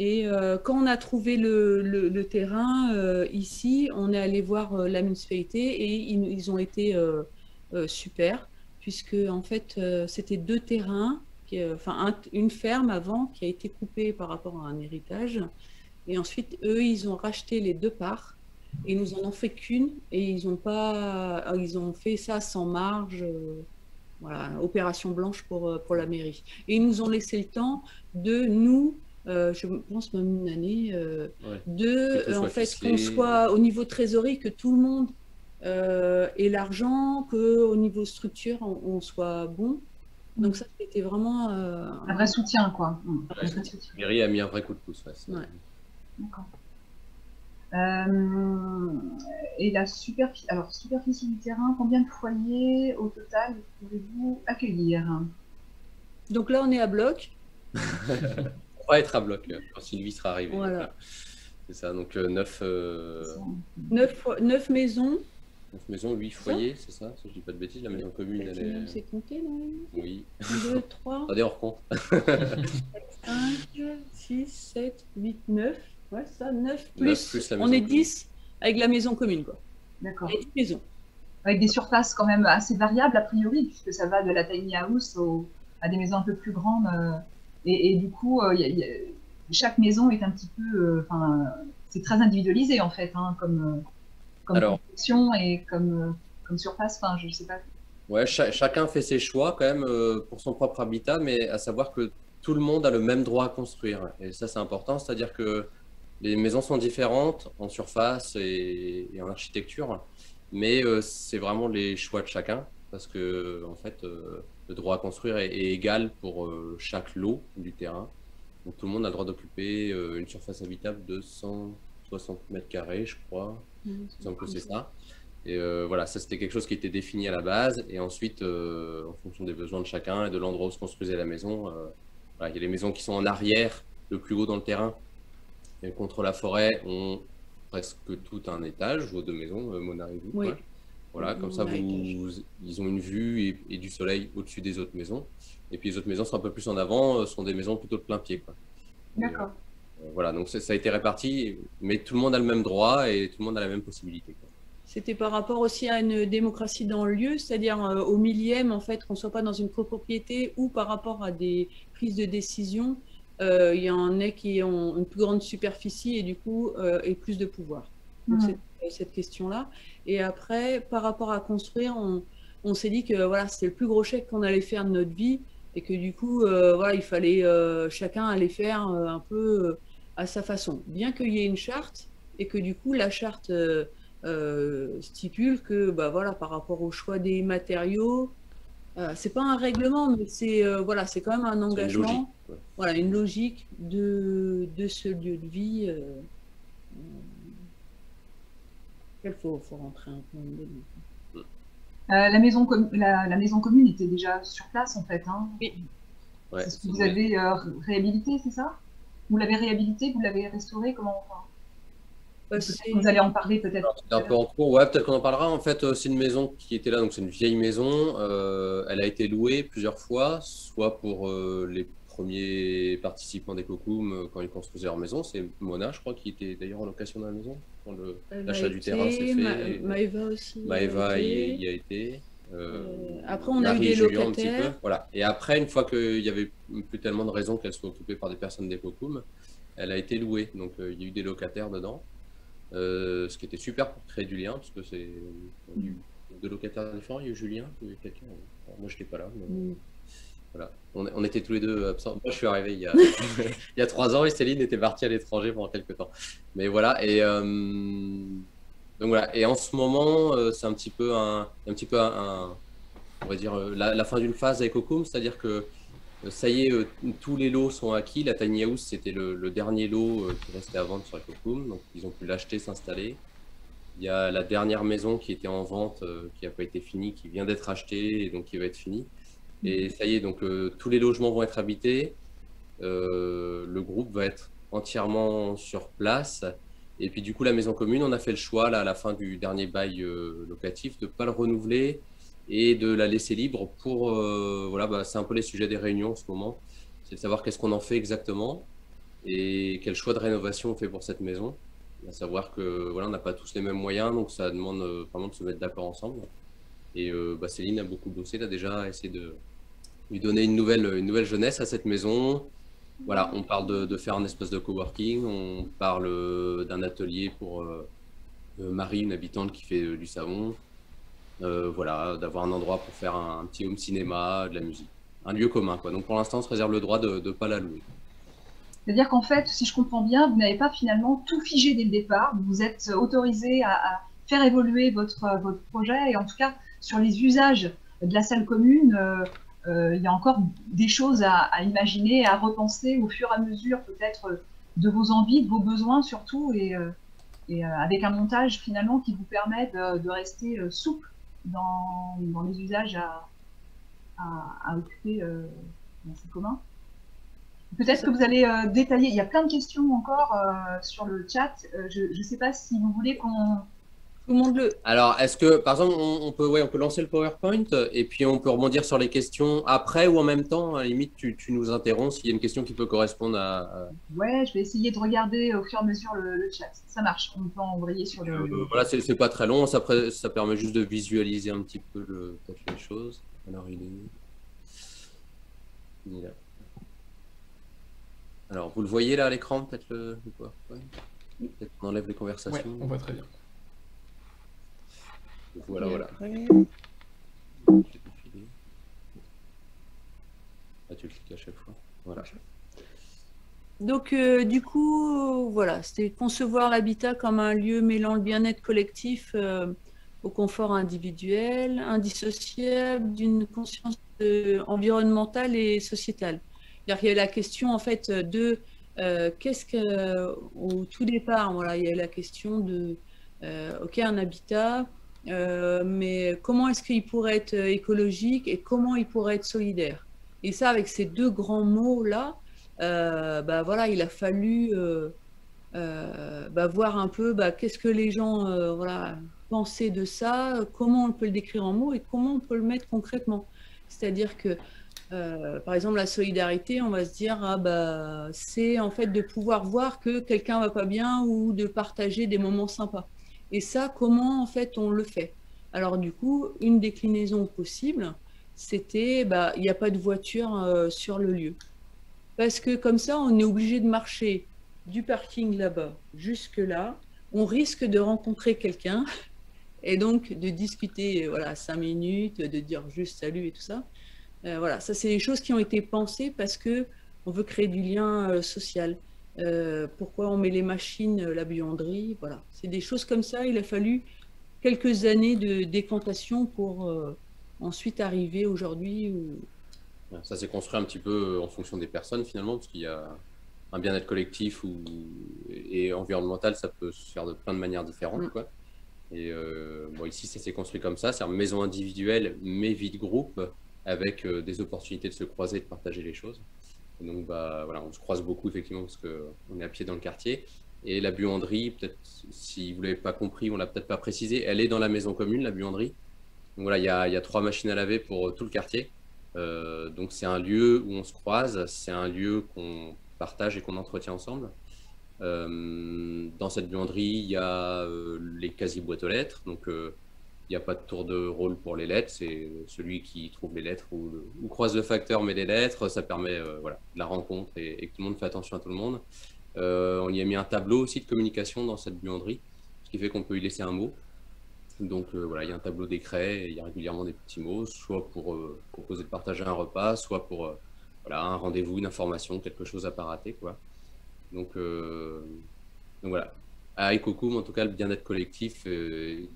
Et quand on a trouvé le terrain ici, on est allé voir la municipalité et ils ont été super, puisque en fait, c'était 2 terrains, une ferme avant qui a été coupée par rapport à un héritage. Et ensuite, eux, ils ont racheté les 2 parts et ils nous en ont fait qu'une et ils ont fait ça sans marge, voilà, opération blanche pour la mairie. Et ils nous ont laissé le temps de nous, je pense même une année, en fait, qu'on soit au niveau trésorerie, que tout le monde ait l'argent, qu'au niveau structure, on soit bon. Donc ça, c'était vraiment... un vrai soutien, quoi. La mairie a mis un vrai coup de pouce. Ouais. D'accord. Et la superficie du terrain, combien de foyers au total pouvez-vous accueillir? Donc là, on est à bloc. On va être à bloc quand Sylvie sera arrivée. Voilà. C'est ça, donc 9 maisons. 9 maisons, 8 foyers, c'est ça? Si je dis pas de bêtises, la maison commune, elle est... C'est compté, non? Oui. 2, 3... Attendez, on recompte. 5, 6, 7, 8, 9... Ouais, ça, 9 plus la maison on est commune. 10 avec la maison commune, quoi. D'accord. Et 10 maisons. Avec des surfaces quand même assez variables, a priori, puisque ça va de la tiny house à des maisons un peu plus grandes. Et du coup, chaque maison est un petit peu... c'est très individualisé, en fait, hein, comme construction et comme surface. Je ne sais pas. Ouais, chacun fait ses choix, quand même, pour son propre habitat, mais à savoir que tout le monde a le même droit à construire. Et ça, c'est important, c'est-à-dire que les maisons sont différentes en surface et en architecture, mais c'est vraiment les choix de chacun, parce que en fait, le droit à construire est égal pour chaque lot du terrain. Donc tout le monde a le droit d'occuper une surface habitable de 160 m², je crois. Il me semble que c'est ça. Et voilà, ça c'était quelque chose qui était défini à la base, et ensuite, en fonction des besoins de chacun et de l'endroit où se construisait la maison, voilà, il y a les maisons qui sont en arrière, le plus haut dans le terrain, et contre la forêt, ont presque tout un étage, vos 2 maisons, Mona et vous. Oui. Ouais. Voilà, comme ça, ils ont une vue et du soleil au-dessus des autres maisons. Et puis les autres maisons sont un peu plus en avant, sont des maisons plutôt de plein pied, quoi. D'accord. Voilà, donc ça a été réparti, mais tout le monde a le même droit et tout le monde a la même possibilité, quoi. C'était par rapport aussi à une démocratie dans le lieu, c'est-à-dire au millième, en fait, qu'on ne soit pas dans une copropriété ou par rapport à des prises de décision, il y en a qui ont une plus grande superficie et du coup, et plus de pouvoir. Donc, c'est cette question-là. Et après, par rapport à construire, on s'est dit que voilà, c'était le plus gros chèque qu'on allait faire de notre vie et que du coup, voilà, il fallait chacun aller faire un peu à sa façon. Bien qu'il y ait une charte et que du coup, la charte stipule que bah, voilà, par rapport au choix des matériaux, c'est pas un règlement, mais c'est voilà, c'est quand même un engagement, une logique, ouais. Voilà, une logique de ce lieu de vie. Il faut rentrer un peu en détail. La maison commune était déjà sur place en fait. Hein. Oui. Ouais, c'est ce que vous avez réhabilité, c'est ça? Vous l'avez réhabilité, vous l'avez restauré, comment vous allez en parler peut-être. C'est un peu en cours, ouais, peut-être qu'on en parlera. En fait, c'est une maison qui était là, donc c'est une vieille maison. Elle a été louée plusieurs fois, soit pour les premiers participants des COCOUM quand ils construisaient leur maison. C'est Mona, je crois, qui était d'ailleurs en location dans la maison quand l'achat du terrain s'est fait. Maëva aussi. Maëva y a été. Après, on a eu des locataires. Voilà. Et après, une fois qu'il n'y avait plus tellement de raisons qu'elle soit occupée par des personnes des COCOUM, elle a été louée. Donc, il y a eu des locataires dedans. Ce qui était super pour créer du lien, parce que c'est deux locataires différents. Il y a eu Julien, il y a eu quelqu'un. Moi, je n'étais pas là. Mais... Voilà. On était tous les deux absents. Moi, je suis arrivé il y a 3 ans et Céline était partie à l'étranger pendant quelques temps. Mais voilà. Et donc voilà. Et en ce moment, c'est un petit peu on va dire la fin d'une phase avec COCOUM, c'est-à-dire que ça y est, tous les lots sont acquis. La tiny house, c'était le dernier lot qui restait à vendre sur la COCOUM, donc ils ont pu l'acheter, s'installer. Il y a la dernière maison qui était en vente, qui n'a pas été finie, qui vient d'être achetée et donc qui va être finie. Et ça y est, donc tous les logements vont être habités. Le groupe va être entièrement sur place. Et puis du coup, la maison commune, on a fait le choix là, à la fin du dernier bail locatif de ne pas le renouveler et de la laisser libre pour, voilà, bah, c'est un peu les sujets des réunions en ce moment, c'est de savoir qu'est-ce qu'on en fait exactement et quel choix de rénovation on fait pour cette maison. À savoir que voilà, on n'a pas tous les mêmes moyens, donc ça demande vraiment de se mettre d'accord ensemble. Et bah, Céline a beaucoup bossé là déjà, à essayer de lui donner une nouvelle jeunesse à cette maison. Voilà, on parle de faire un espace de coworking, on parle d'un atelier pour Marie, une habitante qui fait du savon. Voilà, d'avoir un endroit pour faire un petit home cinéma, de la musique. Un lieu commun, quoi. Donc pour l'instant, on se réserve le droit de ne pas la louer. C'est-à-dire qu'en fait, si je comprends bien, vous n'avez pas finalement tout figé dès le départ. Vous êtes autorisé à faire évoluer votre projet. Et en tout cas, sur les usages de la salle commune, il y a encore des choses à imaginer, à repenser au fur et à mesure peut-être de vos envies, de vos besoins surtout, et avec un montage finalement qui vous permet de rester souple dans les usages à occuper dans ce commun. Peut-être que vous allez détailler, il y a plein de questions encore sur le chat, je ne sais pas si vous voulez qu'on vous montre le... Alors, est-ce que, par exemple, on peut lancer le PowerPoint et puis on peut rebondir sur les questions après ou en même temps, à la limite, tu nous interromps s'il y a une question qui peut correspondre à... Ouais, je vais essayer de regarder au fur et à mesure le chat. Ça marche, on peut envoyer sur le... Voilà, c'est pas très long, ça permet juste de visualiser un petit peu les choses. Alors, il est là. Alors, vous le voyez là à l'écran, peut-être le PowerPoint? Peut-être qu'on enlève les conversations. Ouais, on voit très bien. Voilà, voilà. Ah, tu cliques à chaque fois. Voilà. Donc, du coup, voilà, c'était concevoir l'habitat comme un lieu mêlant le bien-être collectif au confort individuel, indissociable d'une conscience environnementale et sociétale. Il y a la question, en fait, de qu'est-ce que, au tout départ, voilà, il y a la question de, OK, un habitat, mais comment est-ce qu'il pourrait être écologique et comment il pourrait être solidaire? Et ça, avec ces deux grands mots-là, bah, voilà, il a fallu bah, voir un peu qu'est-ce que les gens voilà, pensaient de ça, comment on peut le décrire en mots et comment on peut le mettre concrètement. C'est-à-dire que Par exemple, la solidarité, on va se dire, ah bah, c'est en fait de pouvoir voir que quelqu'un va pas bien ou de partager des moments sympas. Et ça, comment en fait on le fait? Alors du coup, une déclinaison possible, c'était, bah, il n'y a pas de voiture sur le lieu. Parce que comme ça, on est obligé de marcher du parking là-bas jusque là. On risque de rencontrer quelqu'un et donc de discuter, voilà, 5 minutes, de dire juste salut et tout ça. Voilà, ça c'est des choses qui ont été pensées parce que on veut créer du lien social. Pourquoi on met les machines, la buanderie, voilà. C'est des choses comme ça. Il a fallu quelques années de décantation pour ensuite arriver aujourd'hui où... Ça s'est construit un petit peu en fonction des personnes finalement, parce qu'il y a un bien-être collectif et environnemental, ça peut se faire de plein de manières différentes, quoi. Et bon, ici, ça s'est construit comme ça, c'est une maison individuelle, mais vie de groupe, avec des opportunités de se croiser et de partager les choses. Et donc, bah, voilà, on se croise beaucoup, effectivement, parce qu'on est à pied dans le quartier. Et la buanderie, peut-être, si vous ne l'avez pas compris, on ne l'a peut-être pas précisé, elle est dans la maison commune, la buanderie. Donc voilà, il y a 3 machines à laver pour tout le quartier. Donc c'est un lieu où on se croise, c'est un lieu qu'on partage et qu'on entretient ensemble. Dans cette buanderie, il y a les quasi-boîtes aux lettres, donc il n'y a pas de tour de rôle pour les lettres, c'est celui qui trouve les lettres ou croise le facteur met les lettres, ça permet voilà, de la rencontre et que tout le monde fait attention à tout le monde. On y a mis un tableau aussi de communication dans cette buanderie, ce qui fait qu'on peut y laisser un mot. Donc voilà, il y a un tableau d'écret et il y a régulièrement des petits mots, soit pour proposer de partager un repas, soit pour voilà, un rendez-vous, une information, quelque chose à pas rater, quoi. Donc voilà. À Ecocoom, en tout cas, le bien-être collectif, il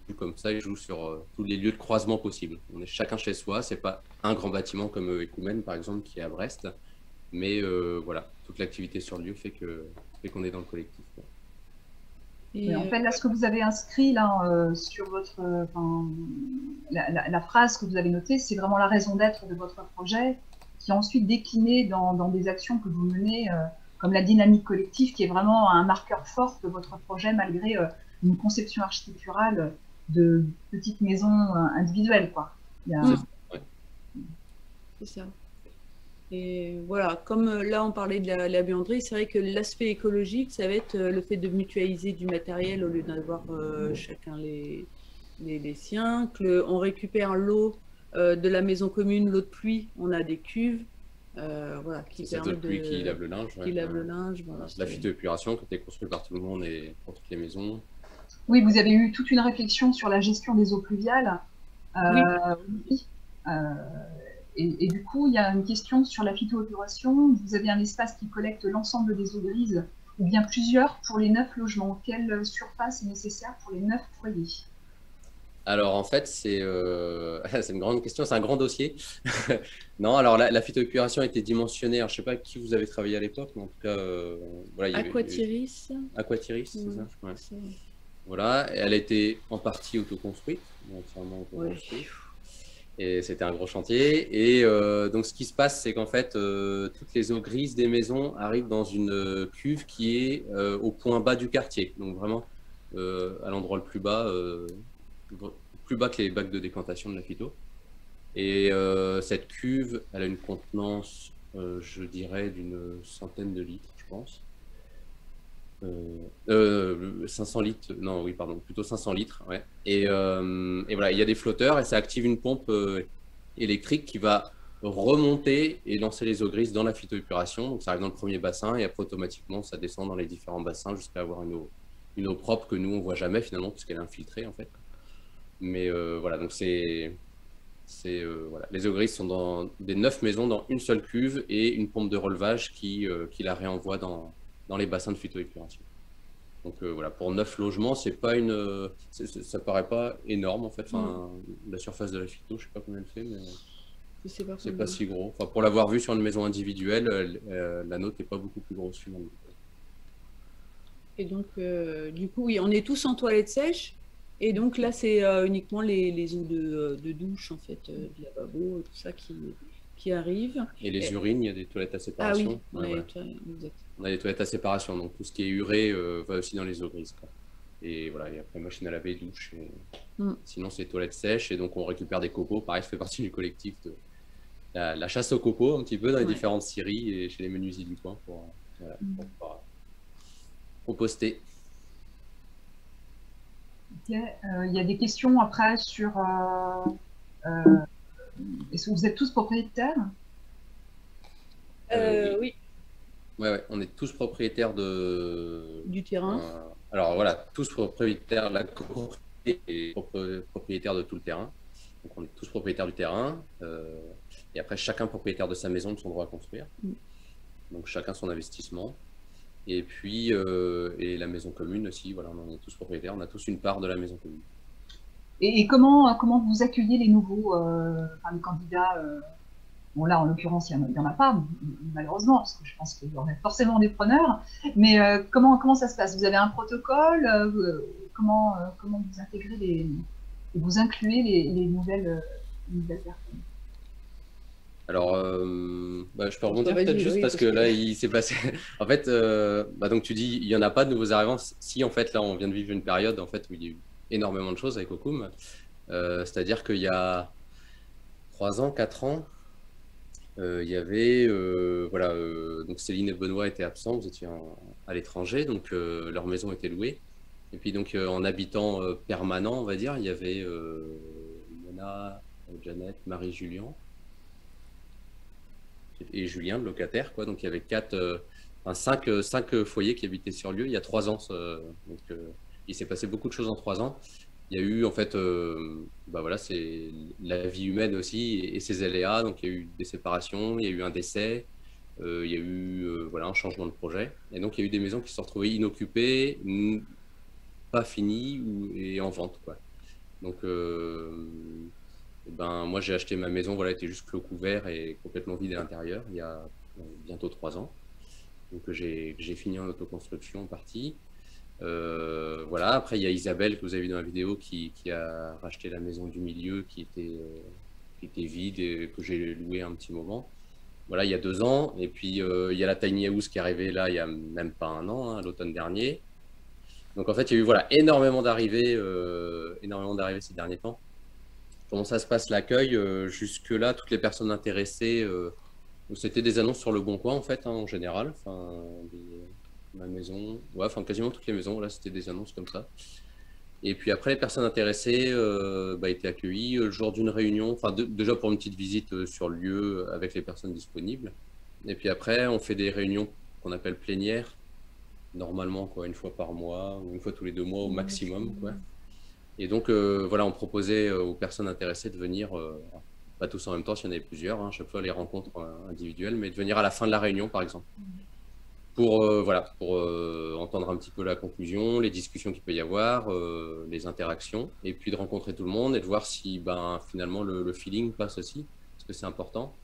joue comme ça, il joue sur tous les lieux de croisement possibles. On est chacun chez soi, c'est pas un grand bâtiment comme Ecoumène, par exemple, qui est à Brest, mais voilà, toute l'activité sur le lieu fait qu'on est dans le collectif, quoi. Et en fait, là, ce que vous avez inscrit là, sur votre, la phrase que vous avez notée, c'est vraiment la raison d'être de votre projet, qui est ensuite déclinée dans des actions que vous menez, comme la dynamique collective, qui est vraiment un marqueur fort de votre projet, malgré une conception architecturale de petites maisons individuelles, quoi. C'est ça. Et voilà, comme là on parlait de la buanderie, c'est vrai que l'aspect écologique, ça va être le fait de mutualiser du matériel au lieu d'avoir chacun les siens, on récupère l'eau de la maison commune, l'eau de pluie, on a des cuves, voilà, qui permettent de... qui lave le linge. Qui lave le linge, voilà. La phytoépuration qui a été construite par tout le monde et pour toutes les maisons. Oui, vous avez eu toute une réflexion sur la gestion des eaux pluviales. Oui. Et du coup, il y a une question sur la phytoépuration. Vous avez un espace qui collecte l'ensemble des eaux grises, ou bien plusieurs pour les 9 logements. Quelle surface est nécessaire pour les 9 foyers? Alors en fait, c'est une grande question, c'est un grand dossier. Non, alors la phytoépuration a été dimensionnée. Alors, je ne sais pas qui vous avez travaillé à l'époque, mais en tout cas, voilà, Aquatiris. Aquatiris, c'est ça, ouais. Voilà, elle a été en partie autoconstruite, entièrement autoconstruite. Et c'était un gros chantier. Et donc, ce qui se passe, c'est qu'en fait, toutes les eaux grises des maisons arrivent dans une cuve qui est au point bas du quartier. Donc, vraiment, à l'endroit le plus bas que les bacs de décantation de la phyto. Et cette cuve, elle a une contenance, je dirais, d'une centaine de litres, je pense. 500 litres, non, oui, pardon, plutôt 500 litres, ouais. Et voilà, il y a des flotteurs et ça active une pompe électrique qui va remonter et lancer les eaux grises dans la phytoépuration. Donc ça arrive dans le premier bassin et après automatiquement ça descend dans les différents bassins jusqu'à avoir une eau propre que nous on voit jamais finalement puisqu'elle est infiltrée en fait. Mais voilà, donc voilà. Les eaux grises sont dans des 9 maisons dans une seule cuve et une pompe de relevage qui la réenvoie dans les bassins de phytoépuration. Donc voilà, pour 9 logements, c'est pas ça paraît pas énorme en fait. Enfin, la surface de la phyto, je sais pas combien elle fait, mais c'est pas si gros. Enfin, pour l'avoir vu sur une maison individuelle, la nôtre n'est pas beaucoup plus grosse finalement. Et donc, du coup, oui, on est tous en toilette sèche. Et donc là, c'est uniquement les eaux de douche, en fait, du lavabo, tout ça qui arrive. Et les urines, il y a des toilettes à séparation. Ah oui, voilà. On a des toilettes à séparation, donc tout ce qui est urée va aussi dans les eaux grises, quoi. Et voilà, et après machine à laver, douche. Sinon, c'est toilettes sèches, et donc on récupère des copeaux. Pareil, ça fait partie du collectif la chasse au coco un petit peu dans les Ouais. différentes scieries et chez les menuisiers du coin voilà, pour poster. Ok. Il y a des questions après sur est-ce que vous êtes tous propriétaires? Oui, Ouais, on est tous propriétaires du terrain. alors voilà, tous propriétaires de la copropriété et propriétaires de tout le terrain. Donc on est tous propriétaires du terrain. Et après, chacun propriétaire de sa maison, de son droit à construire. Donc chacun son investissement. Et puis, et la maison commune aussi, voilà, on est tous propriétaires, on a tous une part de la maison commune. Et comment vous accueillez les nouveaux les candidats bon, là, en l'occurrence, il n'y en a pas, malheureusement, parce que je pense qu'il y aurait forcément des preneurs. Mais comment ça se passe? Vous avez un protocole? Comment vous intégrez vous incluez les nouvelles personnes? Alors, je peux rebondir Vas-y, peut-être juste oui, parce que là, il s'est passé. En fait, donc tu dis, il n'y en a pas de nouveaux arrivants. Si, en fait, là, on vient de vivre une période en fait, où il y a eu énormément de choses avec Okoum. C'est-à-dire qu'il y a 3 ans, 4 ans, il y avait. Voilà, donc Céline et Benoît étaient absents, vous étiez à l'étranger, donc leur maison était louée. Et puis, donc, en habitant permanent, on va dire, il y avait Mona, Janet, Marie, Julien. Et Julien, le locataire, quoi. Donc il y avait 5 foyers qui habitaient sur lieu il y a 3 ans. Donc il s'est passé beaucoup de choses en 3 ans. Il y a eu en fait, voilà, c'est la vie humaine aussi et ses aléas. Donc il y a eu des séparations, il y a eu un décès, il y a eu voilà, un changement de projet. Et donc il y a eu des maisons qui se sont retrouvées inoccupées, pas finies et en vente, quoi. Donc moi j'ai acheté ma maison, voilà, elle était juste clos couvert et complètement vide à l'intérieur il y a bientôt 3 ans. Donc j'ai fini en autoconstruction en partie. Voilà, après il y a Isabelle que vous avez vu dans la vidéo qui a racheté la maison du milieu qui était vide et que j'ai loué un petit moment. Voilà, il y a 2 ans. Et puis il y a la Tiny House qui est arrivée là il y a même pas 1 an, hein, l'automne dernier. Donc en fait il y a eu voilà, énormément d'arrivées ces derniers temps. Comment ça se passe l'accueil? Jusque-là, toutes les personnes intéressées, c'était des annonces sur Le Bon Coin en fait, hein, en général. Ma maison, ouais, quasiment toutes les maisons, là c'était des annonces comme ça. Et puis après, les personnes intéressées étaient accueillies le jour d'une réunion, déjà pour une petite visite sur le lieu avec les personnes disponibles. Et puis après, on fait des réunions qu'on appelle plénières, normalement quoi, 1 fois par mois ou 1 fois tous les 2 mois au maximum, quoi. Et donc, voilà, on proposait aux personnes intéressées de venir, pas tous en même temps, s'il y en avait plusieurs, hein, chaque fois les rencontres individuelles, mais de venir à la fin de la réunion, par exemple, pour entendre un petit peu la conclusion, les discussions qu'il peut y avoir, les interactions, et puis de rencontrer tout le monde et de voir si finalement le feeling passe aussi, parce que c'est important.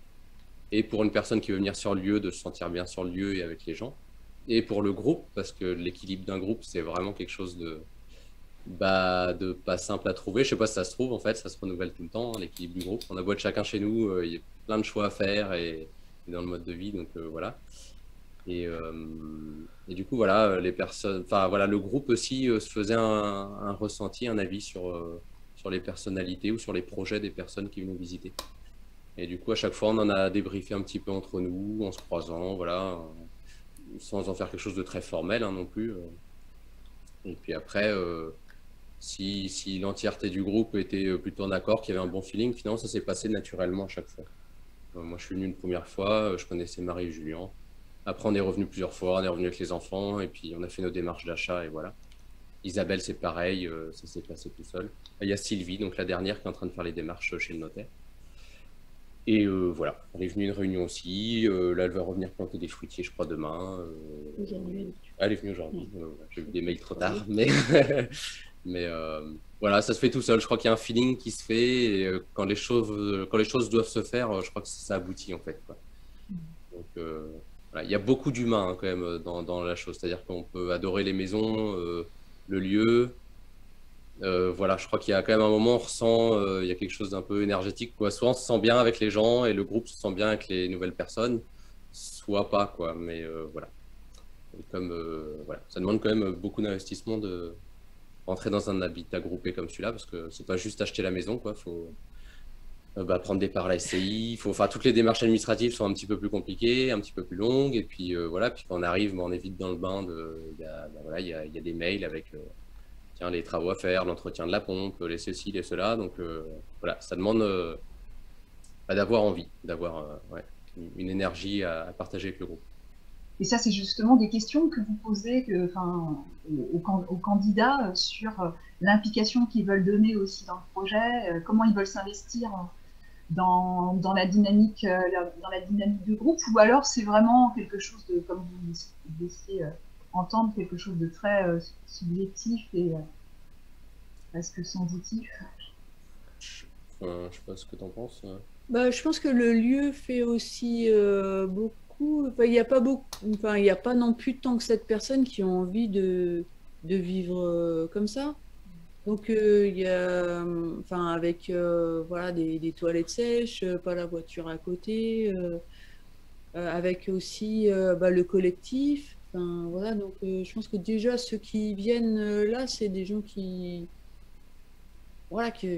Et pour une personne qui veut venir sur le lieu, de se sentir bien sur le lieu et avec les gens. Et pour le groupe, parce que l'équilibre d'un groupe, c'est vraiment quelque chose de pas simple à trouver. Je sais pas si ça se trouve, en fait, ça se renouvelle tout le temps, hein, l'équilibre du groupe. On a beau être chacun chez nous, il y a plein de choix à faire et dans le mode de vie, donc voilà. Et du coup, voilà, les personnes, voilà, le groupe aussi se faisait un ressenti, un avis sur les personnalités ou sur les projets des personnes qui venaient visiter. Et du coup, à chaque fois, on en a débriefé un petit peu entre nous, en se croisant, voilà, sans en faire quelque chose de très formel, hein, non plus. Et puis après, si l'entièreté du groupe était plutôt en accord, qu'il y avait un bon feeling, finalement, ça s'est passé naturellement à chaque fois. Moi, je suis venu une première fois, je connaissais Marie et Julien. Après, on est revenu plusieurs fois, on est revenu avec les enfants, et puis on a fait nos démarches d'achat, et voilà. Isabelle, c'est pareil, ça s'est passé tout seul. Il y a Sylvie, donc la dernière, qui est en train de faire les démarches chez le notaire. Et voilà, elle est venue à une réunion aussi. Là, elle va revenir planter des fruitiers, je crois, demain. Elle est venue aujourd'hui. J'ai vu des mails trop tard, mais, voilà, ça se fait tout seul. Je crois qu'il y a un feeling qui se fait. Et, quand les choses doivent se faire, je crois que ça aboutit, en fait, quoi. Donc, voilà, il y a beaucoup d'humains, hein, quand même, dans la chose. C'est-à-dire qu'on peut adorer les maisons, le lieu. Voilà, je crois qu'il y a quand même un moment, on ressent, il y a quelque chose d'un peu énergétique, quoi. Soit on se sent bien avec les gens et le groupe se sent bien avec les nouvelles personnes, soit pas, quoi. Mais voilà. Et comme voilà, ça demande quand même beaucoup d'investissement de rentrer dans un habitat groupé comme celui-là, parce que c'est pas juste acheter la maison, quoi. prendre des parts à la SCI. Enfin, toutes les démarches administratives sont un petit peu plus compliquées, un petit peu plus longues. Et puis voilà, puis quand on arrive, on est vite dans le bain. Il y a des mails avec tiens, les travaux à faire, l'entretien de la pompe, les ceci, les cela. Donc voilà, ça demande d'avoir envie, d'avoir une énergie à partager avec le groupe. Et ça, c'est justement des questions que vous posez aux candidats sur l'implication qu'ils veulent donner aussi dans le projet, comment ils veulent s'investir dans la dynamique de groupe, ou alors c'est vraiment quelque chose de, comme vous laissiez entendre, quelque chose de très subjectif et presque sensitif. Je sais pas ce que tu en penses. Je pense que le lieu fait aussi beaucoup. Enfin, il n'y a pas beaucoup, enfin, il n'y a pas non plus tant que cette personne qui ont envie de vivre comme ça. Donc il y a, enfin, avec voilà, des toilettes sèches, pas la voiture à côté, avec aussi le collectif. Enfin, voilà, donc je pense que déjà ceux qui viennent là, c'est des gens qui, voilà, Qui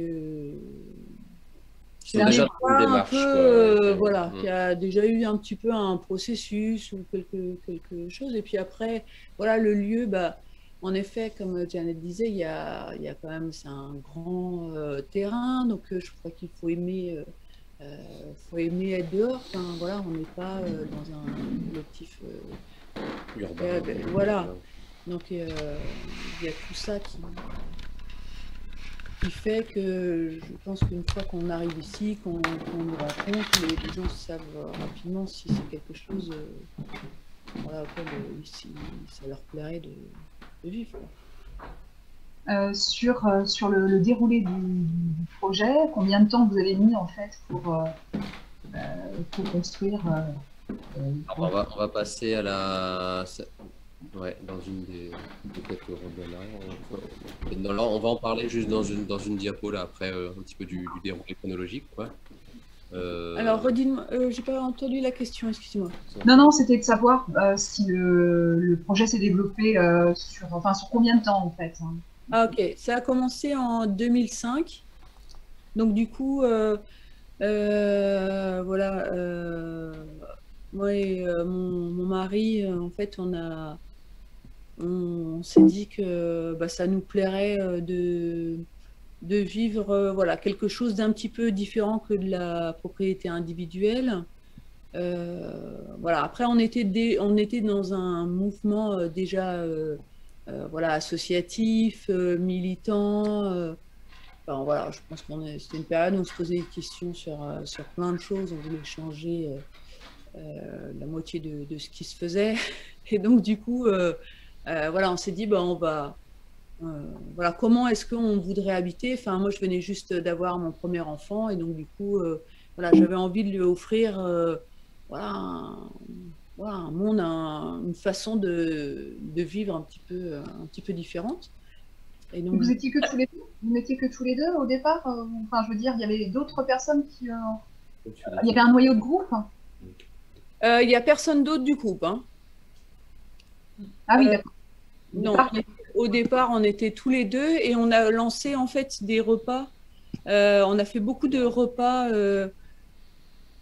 a déjà eu un petit peu un processus ou quelque chose. Et puis après, voilà, le lieu, en effet, comme Janet disait, il y a quand même, c'est un grand terrain, donc je crois qu'il faut aimer être dehors. Enfin, voilà, on n'est pas dans un collectif urbain. Voilà, donc il y a tout ça qui fait que je pense qu'une fois qu'on arrive ici, qu'on nous raconte, les gens savent rapidement si c'est quelque chose voilà, auquel ça leur plairait de vivre. Sur le déroulé du projet, combien de temps vous avez mis en fait pour construire on va passer à la... Ouais, dans une des peut-être on va en parler juste dans une diapo là après un petit peu du déroulé chronologique quoi. Alors redis-moi, j'ai pas entendu la question, excuse-moi. Non, c'était de savoir si le projet s'est développé sur combien de temps en fait. Ah ok, ça a commencé en 2005, donc du coup voilà, moi et mon mari en fait on s'est dit que ça nous plairait de vivre voilà, quelque chose d'un petit peu différent que de la propriété individuelle. Voilà. Après, on était dans un mouvement déjà voilà, associatif, militant. Enfin, voilà, je pense c'était une période où on se posait des questions sur plein de choses. On voulait changer la moitié de ce qui se faisait. Et donc, du coup, voilà, on s'est dit, on va... voilà, comment est-ce qu'on voudrait habiter? Enfin, moi, je venais juste d'avoir mon premier enfant et donc, du coup, voilà, j'avais envie de lui offrir voilà, un monde, une façon de vivre un petit peu différente. Et donc, vous étiez que tous les deux? Vous n'étiez que tous les deux au départ? Enfin, je veux dire, il y avait d'autres personnes qui... Il y avait un noyau de groupe? Il n'y a personne d'autre du groupe. Hein. Ah oui, d'accord. Non, au départ, on était tous les deux et on a lancé en fait des repas. On a fait beaucoup de repas,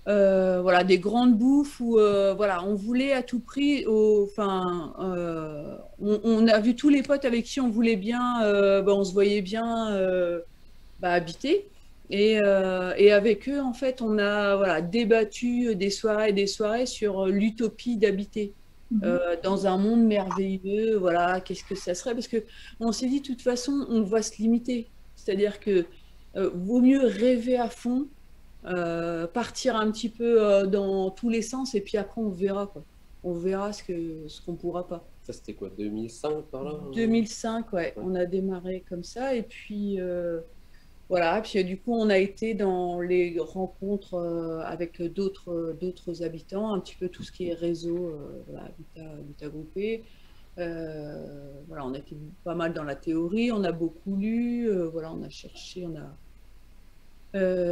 voilà, des grandes bouffes où voilà, on voulait à tout prix, on a vu tous les potes avec qui on voulait bien, on se voyait bien habiter. Et avec eux, en fait, on a voilà, débattu des soirées sur l'utopie d'habiter. Dans un monde merveilleux, voilà, qu'est-ce que ça serait? Parce qu'on s'est dit, de toute façon, on va se limiter. C'est-à-dire que vaut mieux rêver à fond, partir un petit peu dans tous les sens, et puis après, on verra, quoi. On verra ce qu'on pourra pas. Ça, c'était quoi, 2005 par là? 2005, ouais. On a démarré comme ça, et puis... voilà, puis du coup, on a été dans les rencontres avec d'autres habitants, un petit peu tout ce qui est réseau, voilà, habitat groupé. Voilà, on a été pas mal dans la théorie, on a beaucoup lu, voilà, on a cherché, on a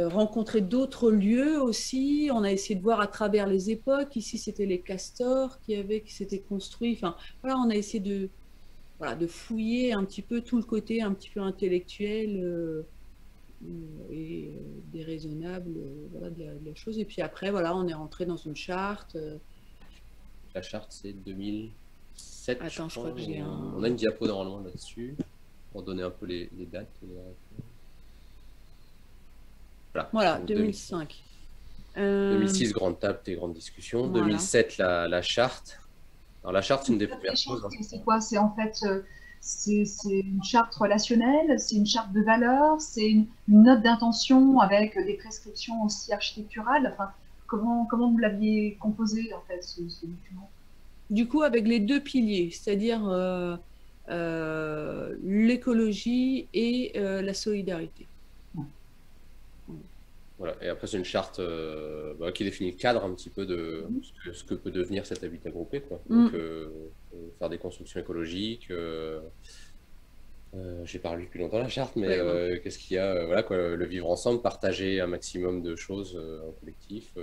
rencontré d'autres lieux aussi. On a essayé de voir à travers les époques. Ici, c'était les castors qui s'étaient construits. Enfin, voilà, on a essayé de fouiller un petit peu tout le côté un petit peu intellectuel. et déraisonnable, voilà, de la chose. Et puis après, voilà, on est rentré dans une charte. La charte, c'est 2007. Attends, je crois que j'ai un... On a une diapo normalement là-dessus, pour donner un peu les dates. Voilà, 2005. 2006, grande table et grande discussion. Voilà. 2007, la charte. Alors la charte, c'est une des premières choses. C'est quoi? C'est en fait, c'est une charte relationnelle, c'est une charte de valeurs, c'est une note d'intention avec des prescriptions aussi architecturales. Enfin, comment vous l'aviez composé en fait ce document? Du coup, avec les deux piliers, c'est-à-dire l'écologie et la solidarité. Voilà. Et après, c'est une charte qui définit le cadre un petit peu de ce que peut devenir cet habitat groupé, quoi. Donc, faire des constructions écologiques. J'ai pas lu depuis longtemps la charte, mais qu'est-ce qu'il y a, voilà, quoi, le vivre ensemble, partager un maximum de choses en collectif.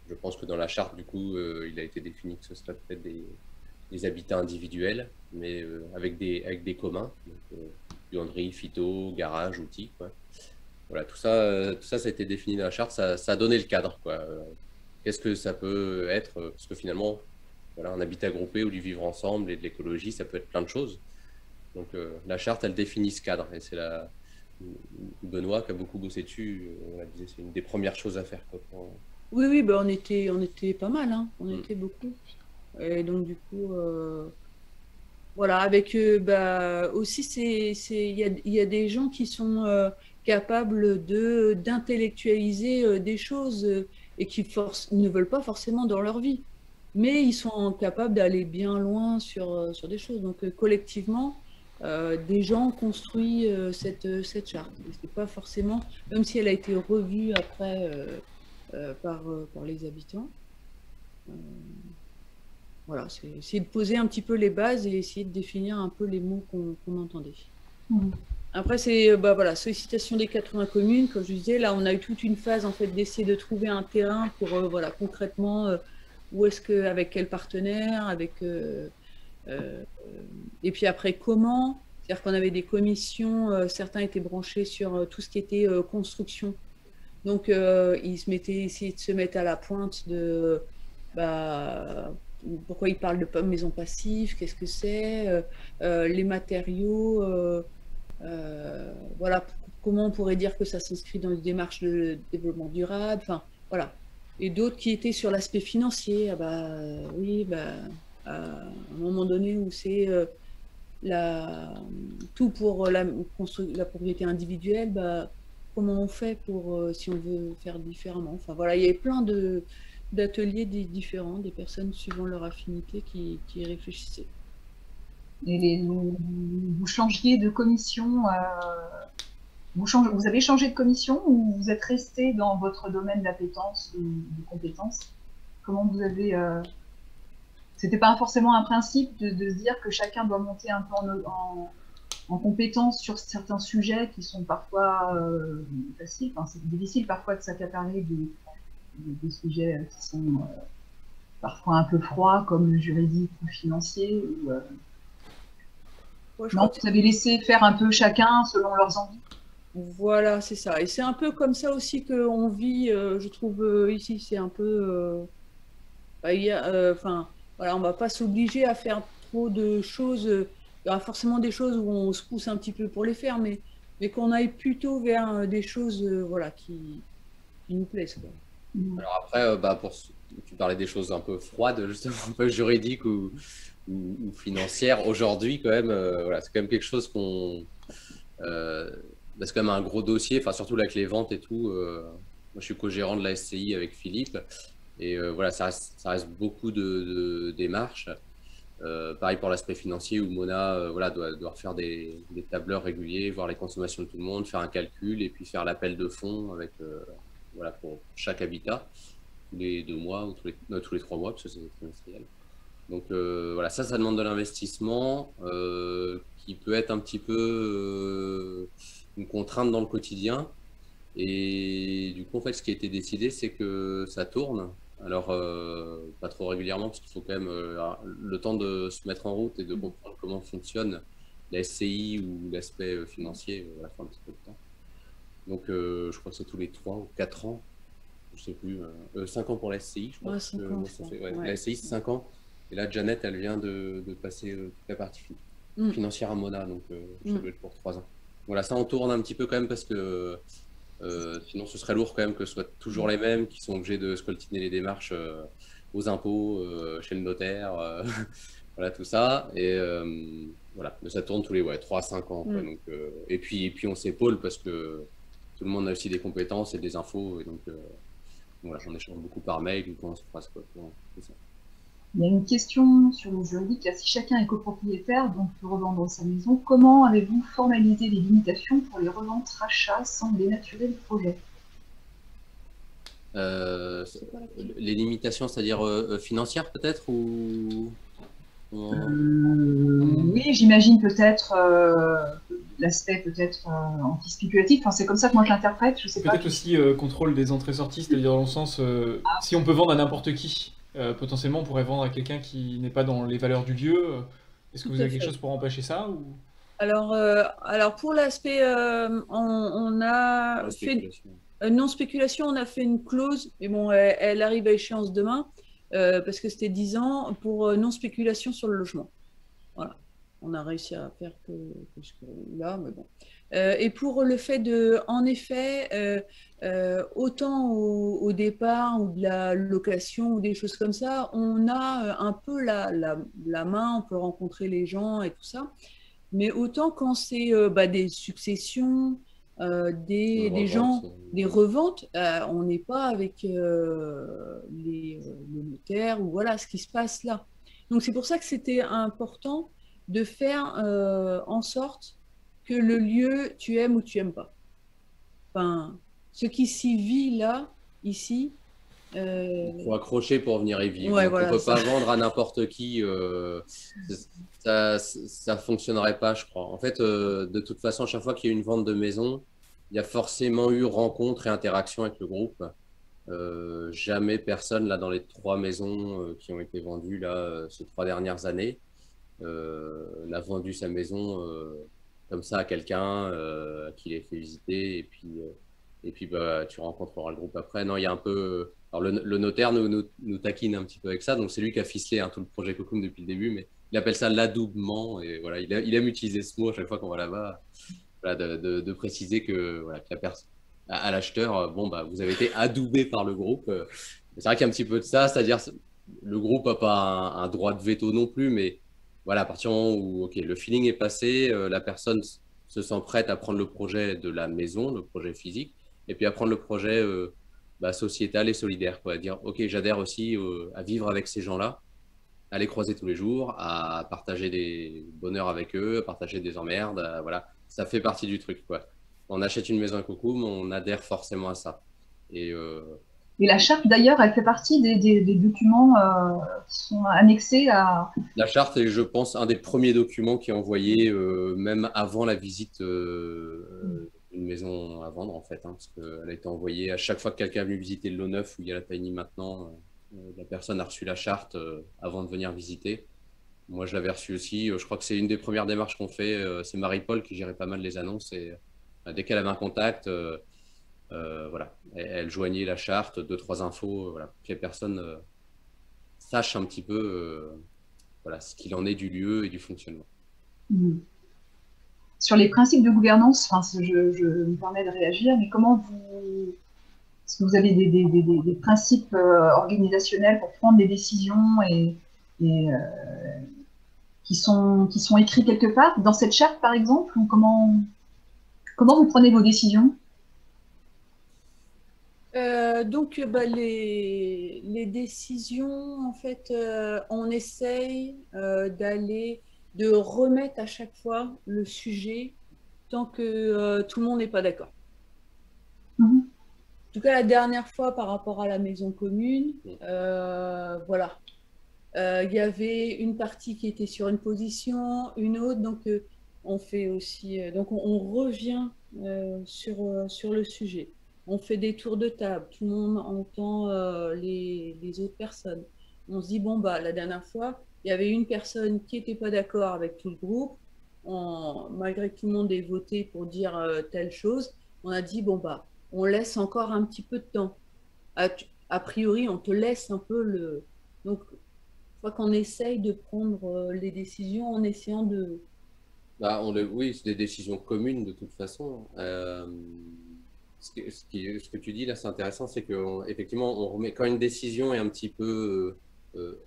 Je pense que dans la charte, du coup, il a été défini que ce serait peut-être des habitats individuels, mais avec des communs. Donc, buanderie, phyto, garage, outils, quoi. Voilà, tout ça, ça a été défini dans la charte, ça a donné le cadre, quoi. Qu'est-ce que ça peut être? Parce que finalement, voilà, un habitat groupé ou du vivre ensemble et de l'écologie, ça peut être plein de choses. Donc la charte, elle définit ce cadre. Et c'est Benoît qui a beaucoup bossé dessus. C'est une des premières choses à faire, quoi, Oui, bah, on était pas mal, hein. On était beaucoup. Et donc du coup, voilà, avec aussi, il y a des gens qui sont capables d'intellectualiser des choses et qui ne veulent pas forcément dans leur vie, mais ils sont capables d'aller bien loin sur des choses. Donc collectivement, des gens ont construit cette charte. C'est pas forcément, même si elle a été revue après par les habitants. Voilà, c'est essayer de poser un petit peu les bases et essayer de définir un peu les mots qu'on entendait. Après, c'est voilà, sollicitation des 80 communes, comme je disais. Là, on a eu toute une phase en fait d'essayer de trouver un terrain pour voilà, concrètement où est-ce que, avec quel partenaire, avec et puis après comment. C'est-à-dire qu'on avait des commissions, certains étaient branchés sur tout ce qui était construction. Donc ils essayaient de se mettre à la pointe de pourquoi ils parlent de maison passive, qu'est-ce que c'est, les matériaux. Voilà, comment on pourrait dire que ça s'inscrit dans une démarche de développement durable, enfin voilà. Et d'autres qui étaient sur l'aspect financier, oui, à un moment donné où c'est tout pour la propriété individuelle, comment on fait pour si on veut faire différemment. Enfin voilà, il y avait plein d'ateliers différents, des personnes suivant leur affinité qui réfléchissaient. Et vous changiez de commission, vous avez changé de commission ou vous êtes resté dans votre domaine d'appétence ou de compétence? Comment vous avez... C'était pas forcément un principe de se dire que chacun doit monter un peu en compétence sur certains sujets qui sont parfois faciles. Enfin, c'est difficile parfois de s'accaparer des sujets qui sont parfois un peu froids, comme le juridique ou le financier. Non, vous avez laissé faire un peu chacun selon leurs envies. Voilà, c'est ça. Et c'est un peu comme ça aussi qu'on vit, je trouve, ici. C'est un peu... enfin, voilà, on ne va pas s'obliger à faire trop de choses. Il y aura forcément des choses où on se pousse un petit peu pour les faire, mais qu'on aille plutôt vers des choses voilà, qui nous plaisent, quoi. Alors après, tu parlais des choses un peu froides, justement, un peu juridiques ou financières. Aujourd'hui, quand même, voilà, c'est quand même quelque chose qu'on... c'est quand même un gros dossier, enfin, surtout avec les ventes et tout. Moi, je suis co-gérant de la SCI avec Philippe. Et voilà, ça reste beaucoup de démarches. Pareil pour l'aspect financier où Mona voilà, doit faire des tableurs réguliers, voir les consommations de tout le monde, faire un calcul et puis faire l'appel de fonds avec, voilà, pour chaque habitat, tous les 2 mois ou tous les 3 mois, parce que c'est trimestriel. Donc voilà, ça demande de l'investissement qui peut être un petit peu une contrainte dans le quotidien. Et du coup, en fait, ce qui a été décidé, c'est que ça tourne. Alors, pas trop régulièrement, parce qu'il faut quand même le temps de se mettre en route et de comprendre comment fonctionne la SCI ou l'aspect financier, il faut un petit peu de temps. Donc, je crois que c'est tous les 3 ou 4 ans. Je sais plus. 5 ans pour la SCI, je crois. Ouais, 5 ans, je crois. Ouais. La SCI, c'est 5 ans. Et là, Janet, elle vient de passer toute la partie financière à Mona. Donc, ça doit être pour 3 ans. Voilà, ça, on tourne un petit peu quand même parce que sinon, ce serait lourd quand même que ce soit toujours les mêmes qui sont obligés de scoltiner les démarches aux impôts, chez le notaire, voilà, tout ça. Et voilà, mais ça tourne tous les 3 à 5 ans. Quoi, donc, et puis, on s'épaule parce que tout le monde a aussi des compétences et des infos. Et donc, voilà, on échange beaucoup par mail ou quand on se croise. Quoi, c'est ça. Il y a une question sur le juridique. Là, si chacun est copropriétaire, donc peut revendre sa maison, comment avez-vous formalisé les limitations pour les reventes rachats sans dénaturer le projet? Les limitations, c'est-à-dire financières peut-être ou... Oui, j'imagine peut-être l'aspect peut-être anti-spéculatif. Enfin, c'est comme ça que moi je l'interprète. Je sais pas. Peut-être aussi contrôle des entrées-sorties, c'est-à-dire dans le sens si on peut vendre à n'importe qui, potentiellement on pourrait vendre à quelqu'un qui n'est pas dans les valeurs du lieu. Est-ce que vous avez quelque chose pour empêcher ça ou... Alors pour l'aspect, on a fait non-spéculation, on a fait une clause, mais bon, elle arrive à échéance demain, parce que c'était 10 ans pour non-spéculation sur le logement. Voilà, on a réussi à faire que là, mais bon. Et pour le fait de, en effet, autant au départ ou de la location ou des choses comme ça, on a un peu la main, on peut rencontrer les gens et tout ça. Mais autant quand c'est des successions, des gens, des reventes, on n'est pas avec le notaire ou voilà ce qui se passe là. Donc c'est pour ça que c'était important de faire en sorte que le lieu, tu aimes ou tu n'aimes pas. Enfin, ce qui s'y vit là, ici... Il faut accrocher pour venir y vivre. Ouais, donc, voilà, on ne peut pas vendre à n'importe qui. Ça ne fonctionnerait pas, je crois. En fait, de toute façon, chaque fois qu'il y a une vente de maison, il y a forcément eu rencontre et interaction avec le groupe. Jamais personne, là, dans les 3 maisons qui ont été vendues là, ces 3 dernières années, n'a vendu sa maison comme ça à quelqu'un qui l'ait fait visiter. Et puis tu rencontreras le groupe après. Non, il y a un peu... Alors, le notaire nous taquine un petit peu avec ça. Donc, c'est lui qui a ficelé tout le projet Cocoon depuis le début. Mais il appelle ça l'adoubement. Et voilà, il aime utiliser ce mot à chaque fois qu'on va là-bas. Voilà, de préciser que, voilà, que la personne, à l'acheteur, bon, vous avez été adoubé par le groupe. C'est vrai qu'il y a un petit peu de ça. C'est-à-dire, le groupe n'a pas un droit de veto non plus. Mais voilà, à partir du moment où le feeling est passé, la personne se sent prête à prendre le projet de la maison, le projet physique, et puis à prendre le projet sociétal et solidaire, quoi, à dire ok, j'adhère aussi à vivre avec ces gens-là, à les croiser tous les jours, à partager des bonheurs avec eux, à partager des emmerdes, voilà, ça fait partie du truc, quoi. On achète une maison à Cocoon, on adhère forcément à ça. Et la charte, d'ailleurs, elle fait partie des documents qui sont annexés à... La charte est, je pense, un des premiers documents qui est envoyé même avant la visite une maison à vendre, en fait, parce qu'elle a été envoyée à chaque fois que quelqu'un est venu visiter le lot neuf où il y a la Tiny maintenant. La personne a reçu la charte avant de venir visiter. Moi, je l'avais reçue aussi. Je crois que c'est une des premières démarches qu'on fait. C'est Marie-Paul qui gérait pas mal les annonces. Et dès qu'elle avait un contact, voilà, elle joignait la charte, 2-3 infos, voilà, que les personnes sachent un petit peu voilà, ce qu'il en est du lieu et du fonctionnement. Sur les principes de gouvernance, je me permets de réagir, mais comment vous... Est-ce que vous avez des principes organisationnels pour prendre des décisions et qui sont écrits quelque part dans cette charte, par exemple, ou comment vous prenez vos décisions? Donc, les décisions, en fait, on essaye de remettre à chaque fois le sujet tant que tout le monde n'est pas d'accord. En tout cas, la dernière fois, par rapport à la maison commune, voilà. Il y avait une partie qui était sur une position, une autre, donc on fait aussi... donc on revient sur le sujet. On fait des tours de table, tout le monde entend les autres personnes. On se dit, bon, la dernière fois, il y avait une personne qui n'était pas d'accord avec tout le groupe, malgré que tout le monde ait voté pour dire telle chose, on a dit, bon, bah, on laisse encore un petit peu de temps. A priori, on te laisse un peu le... Donc, je crois qu'on essaye de prendre les décisions en essayant de... Bah, oui, c'est des décisions communes de toute façon. Ce que tu dis là, c'est intéressant, c'est qu'effectivement, on remet quand une décision est un petit peu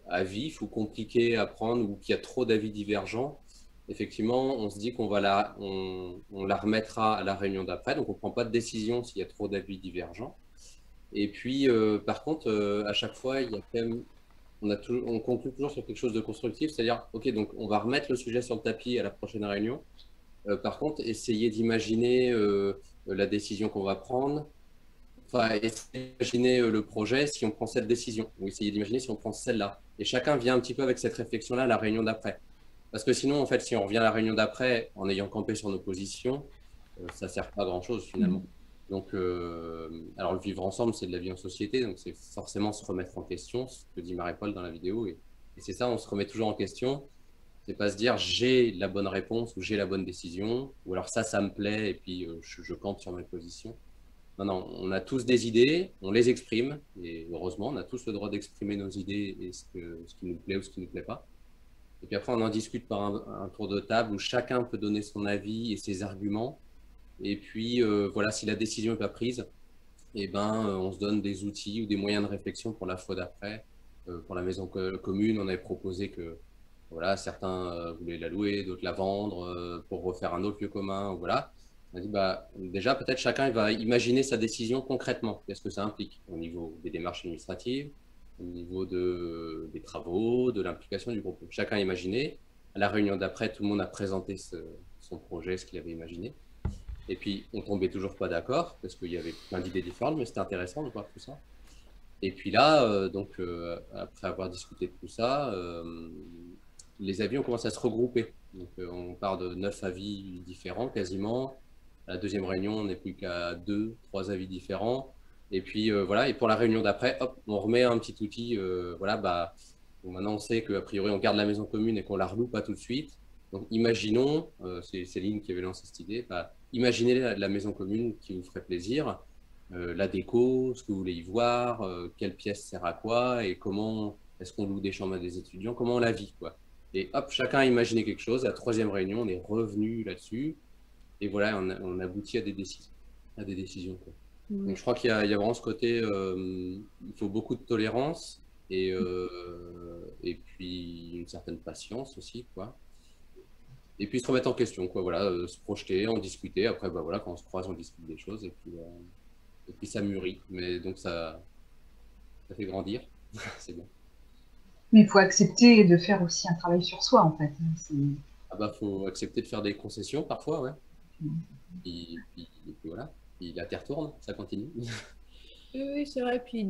à vif ou compliquée à prendre ou qu'il y a trop d'avis divergents, effectivement, on se dit qu'on va on la remettra à la réunion d'après. Donc, on ne prend pas de décision s'il y a trop d'avis divergents. Et puis, par contre, à chaque fois, il y a quand même, on conclut toujours sur quelque chose de constructif, c'est-à-dire, OK, donc on va remettre le sujet sur le tapis à la prochaine réunion. Par contre, essayer d'imaginer la décision qu'on va prendre, enfin, essayer d'imaginer le projet si on prend cette décision, ou essayer d'imaginer si on prend celle-là. Et chacun vient un petit peu avec cette réflexion-là à la réunion d'après. Parce que sinon, en fait, si on revient à la réunion d'après en ayant campé sur nos positions, ça ne sert pas à grand-chose finalement. Donc, alors le vivre ensemble, c'est de la vie en société, donc c'est forcément se remettre en question, ce que dit Marie-Paul dans la vidéo. Et c'est ça, on se remet toujours en question. C'est pas se dire j'ai la bonne réponse ou j'ai la bonne décision, ou alors ça me plaît et puis je campe sur mes positions. Non, non, on a tous des idées, on les exprime, et heureusement, on a tous le droit d'exprimer nos idées et ce qui nous plaît ou ce qui ne nous plaît pas. Et puis après, on en discute par un tour de table où chacun peut donner son avis et ses arguments. Et puis, voilà, si la décision n'est pas prise, eh ben, on se donne des outils ou des moyens de réflexion pour la fois d'après. Pour la maison commune, on avait proposé que voilà, certains voulaient la louer, d'autres la vendre pour refaire un autre lieu commun. Voilà. On a dit, bah, déjà, peut-être chacun il va imaginer sa décision concrètement. Qu'est-ce que ça implique au niveau des démarches administratives, au niveau des travaux, de l'implication du groupe. Chacun a imaginé. À la réunion d'après, tout le monde a présenté son projet, ce qu'il avait imaginé. Et puis, on tombait toujours pas d'accord, parce qu'il y avait plein d'idées différentes, mais c'était intéressant de voir tout ça. Et puis là, après avoir discuté de tout ça, les avis ont commencé à se regrouper. Donc, on part de 9 avis différents, quasiment. À la deuxième réunion, on n'est plus qu'à 2, 3 avis différents. Et puis, voilà, et pour la réunion d'après, hop, on remet un petit outil. Voilà, bah, bon, maintenant, on sait qu'a priori, on garde la maison commune et qu'on la reloue pas tout de suite. Donc, imaginons, c'est Céline qui avait lancé cette idée, bah, imaginez la maison commune qui vous ferait plaisir, la déco, ce que vous voulez y voir, quelle pièce sert à quoi et comment est-ce qu'on loue des chambres à des étudiants, comment on la vit, quoi. Et hop, chacun a imaginé quelque chose. À la troisième réunion, on est revenu là-dessus et voilà, on aboutit à des décisions, quoi. Donc, je crois qu'il y a vraiment ce côté, il faut beaucoup de tolérance et puis une certaine patience aussi, quoi. Et puis se remettre en question, quoi, voilà, se projeter, en discuter. Après, bah, voilà, quand on se croise, on discute des choses et puis ça mûrit. Mais donc ça fait grandir, c'est bien. Mais il faut accepter de faire aussi un travail sur soi, en fait. Ah bah, faut accepter de faire des concessions parfois, ouais. Et puis voilà, puis la terre tourne, ça continue. Oui, c'est vrai. Puis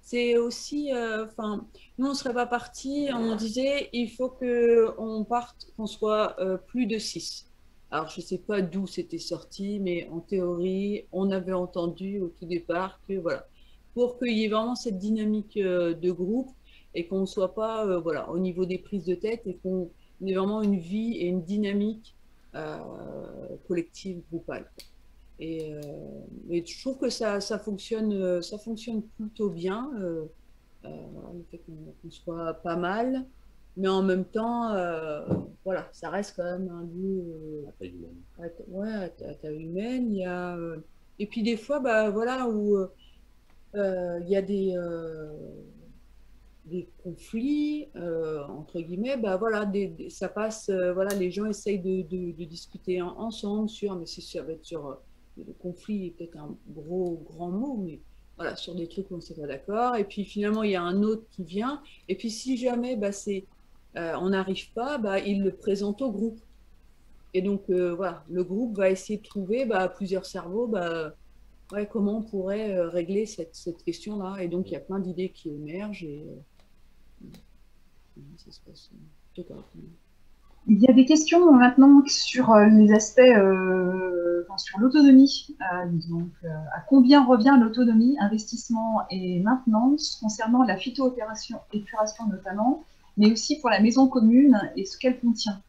c'est aussi, enfin, nous on ne serait pas partis, on disait il faut qu'on parte, qu'on soit plus de 6. Alors je ne sais pas d'où c'était sorti, mais en théorie, on avait entendu au tout départ que voilà, pour qu'il y ait vraiment cette dynamique de groupe et qu'on ne soit pas voilà, au niveau des prises de tête et qu'on ait vraiment une vie et une dynamique collective, groupale. Et je trouve que ça fonctionne plutôt bien, le fait qu'on soit pas mal, mais en même temps, voilà, ça reste quand même un lieu à taille humaine. Il y a, et puis des fois, bah, voilà, où il y a des conflits, entre guillemets, bah, voilà, ça passe, voilà, les gens essayent de discuter ensemble sur, mais ça va être sur... Le conflit est peut-être un grand mot, mais voilà, sur des trucs où on ne s'est pas d'accord. Et puis finalement, il y a un autre qui vient. Et puis si jamais bah, on n'arrive pas, bah, il le présente au groupe. Et donc, voilà, le groupe va essayer de trouver bah, plusieurs cerveaux, bah, ouais, comment on pourrait régler cette question-là. Et donc, il y a plein d'idées qui émergent. Et ça se passe plutôt correctement. Il y a des questions maintenant sur les aspects, sur l'autonomie. Donc, à combien revient l'autonomie, investissement et maintenance concernant la phytoépuration notamment, mais aussi pour la maison commune et ce qu'elle contient?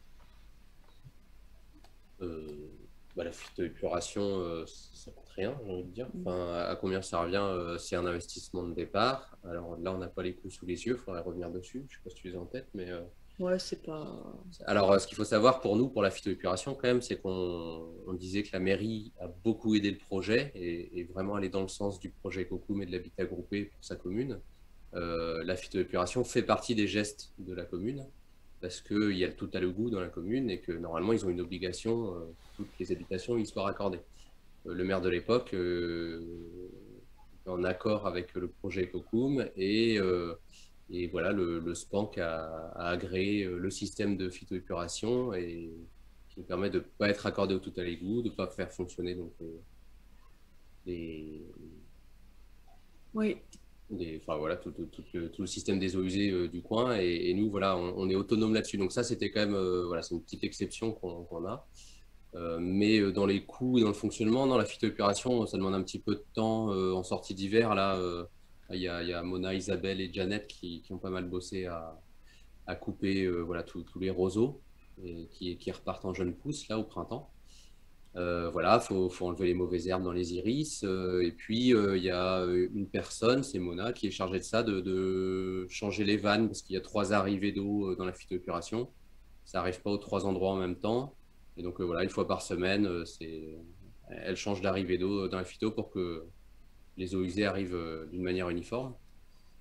Bah, la phytoépuration, ça coûte rien, j'ai envie de dire. Enfin, à combien ça revient, c'est un investissement de départ. Alors là, on n'a pas les coûts sous les yeux, il faudrait revenir dessus. Je ne sais pas si tu les as en tête, mais... Ouais, c'est pas... Alors, ce qu'il faut savoir pour nous, pour la phytoépuration, quand même, c'est qu'on disait que la mairie a beaucoup aidé le projet et vraiment aller dans le sens du projet Cocum et de l'habitat groupé pour sa commune. La phytoépuration fait partie des gestes de la commune parce qu'il y a tout à le goût dans la commune et que normalement, ils ont une obligation, toutes les habitations y soient raccordées. Le maire de l'époque, en accord avec le projet Cocum et voilà, le SPANC a agréé le système de phytoépuration et qui nous permet de ne pas être accordé au tout à l'égout, de ne pas faire fonctionner donc Oui. Enfin voilà, tout le système des eaux usées du coin et nous voilà, on est autonome là-dessus. Donc ça, c'était quand même voilà, c'est une petite exception qu'on a. Mais dans les coûts et dans le fonctionnement, dans la phytoépuration, ça demande un petit peu de temps en sortie d'hiver là. Il y a Mona, Isabelle et Janet qui ont pas mal bossé à couper voilà, tous les roseaux et qui repartent en jeunes pousses là au printemps. Voilà, faut enlever les mauvaises herbes dans les iris. Et puis, il y a une personne, c'est Mona, qui est chargée de ça, de changer les vannes parce qu'il y a 3 arrivées d'eau dans la phytoépuration. Ça n'arrive pas aux 3 endroits en même temps. Et donc, voilà, 1 fois par semaine, elle change d'arrivée d'eau dans la phyto pour que les eaux usées arrivent d'une manière uniforme.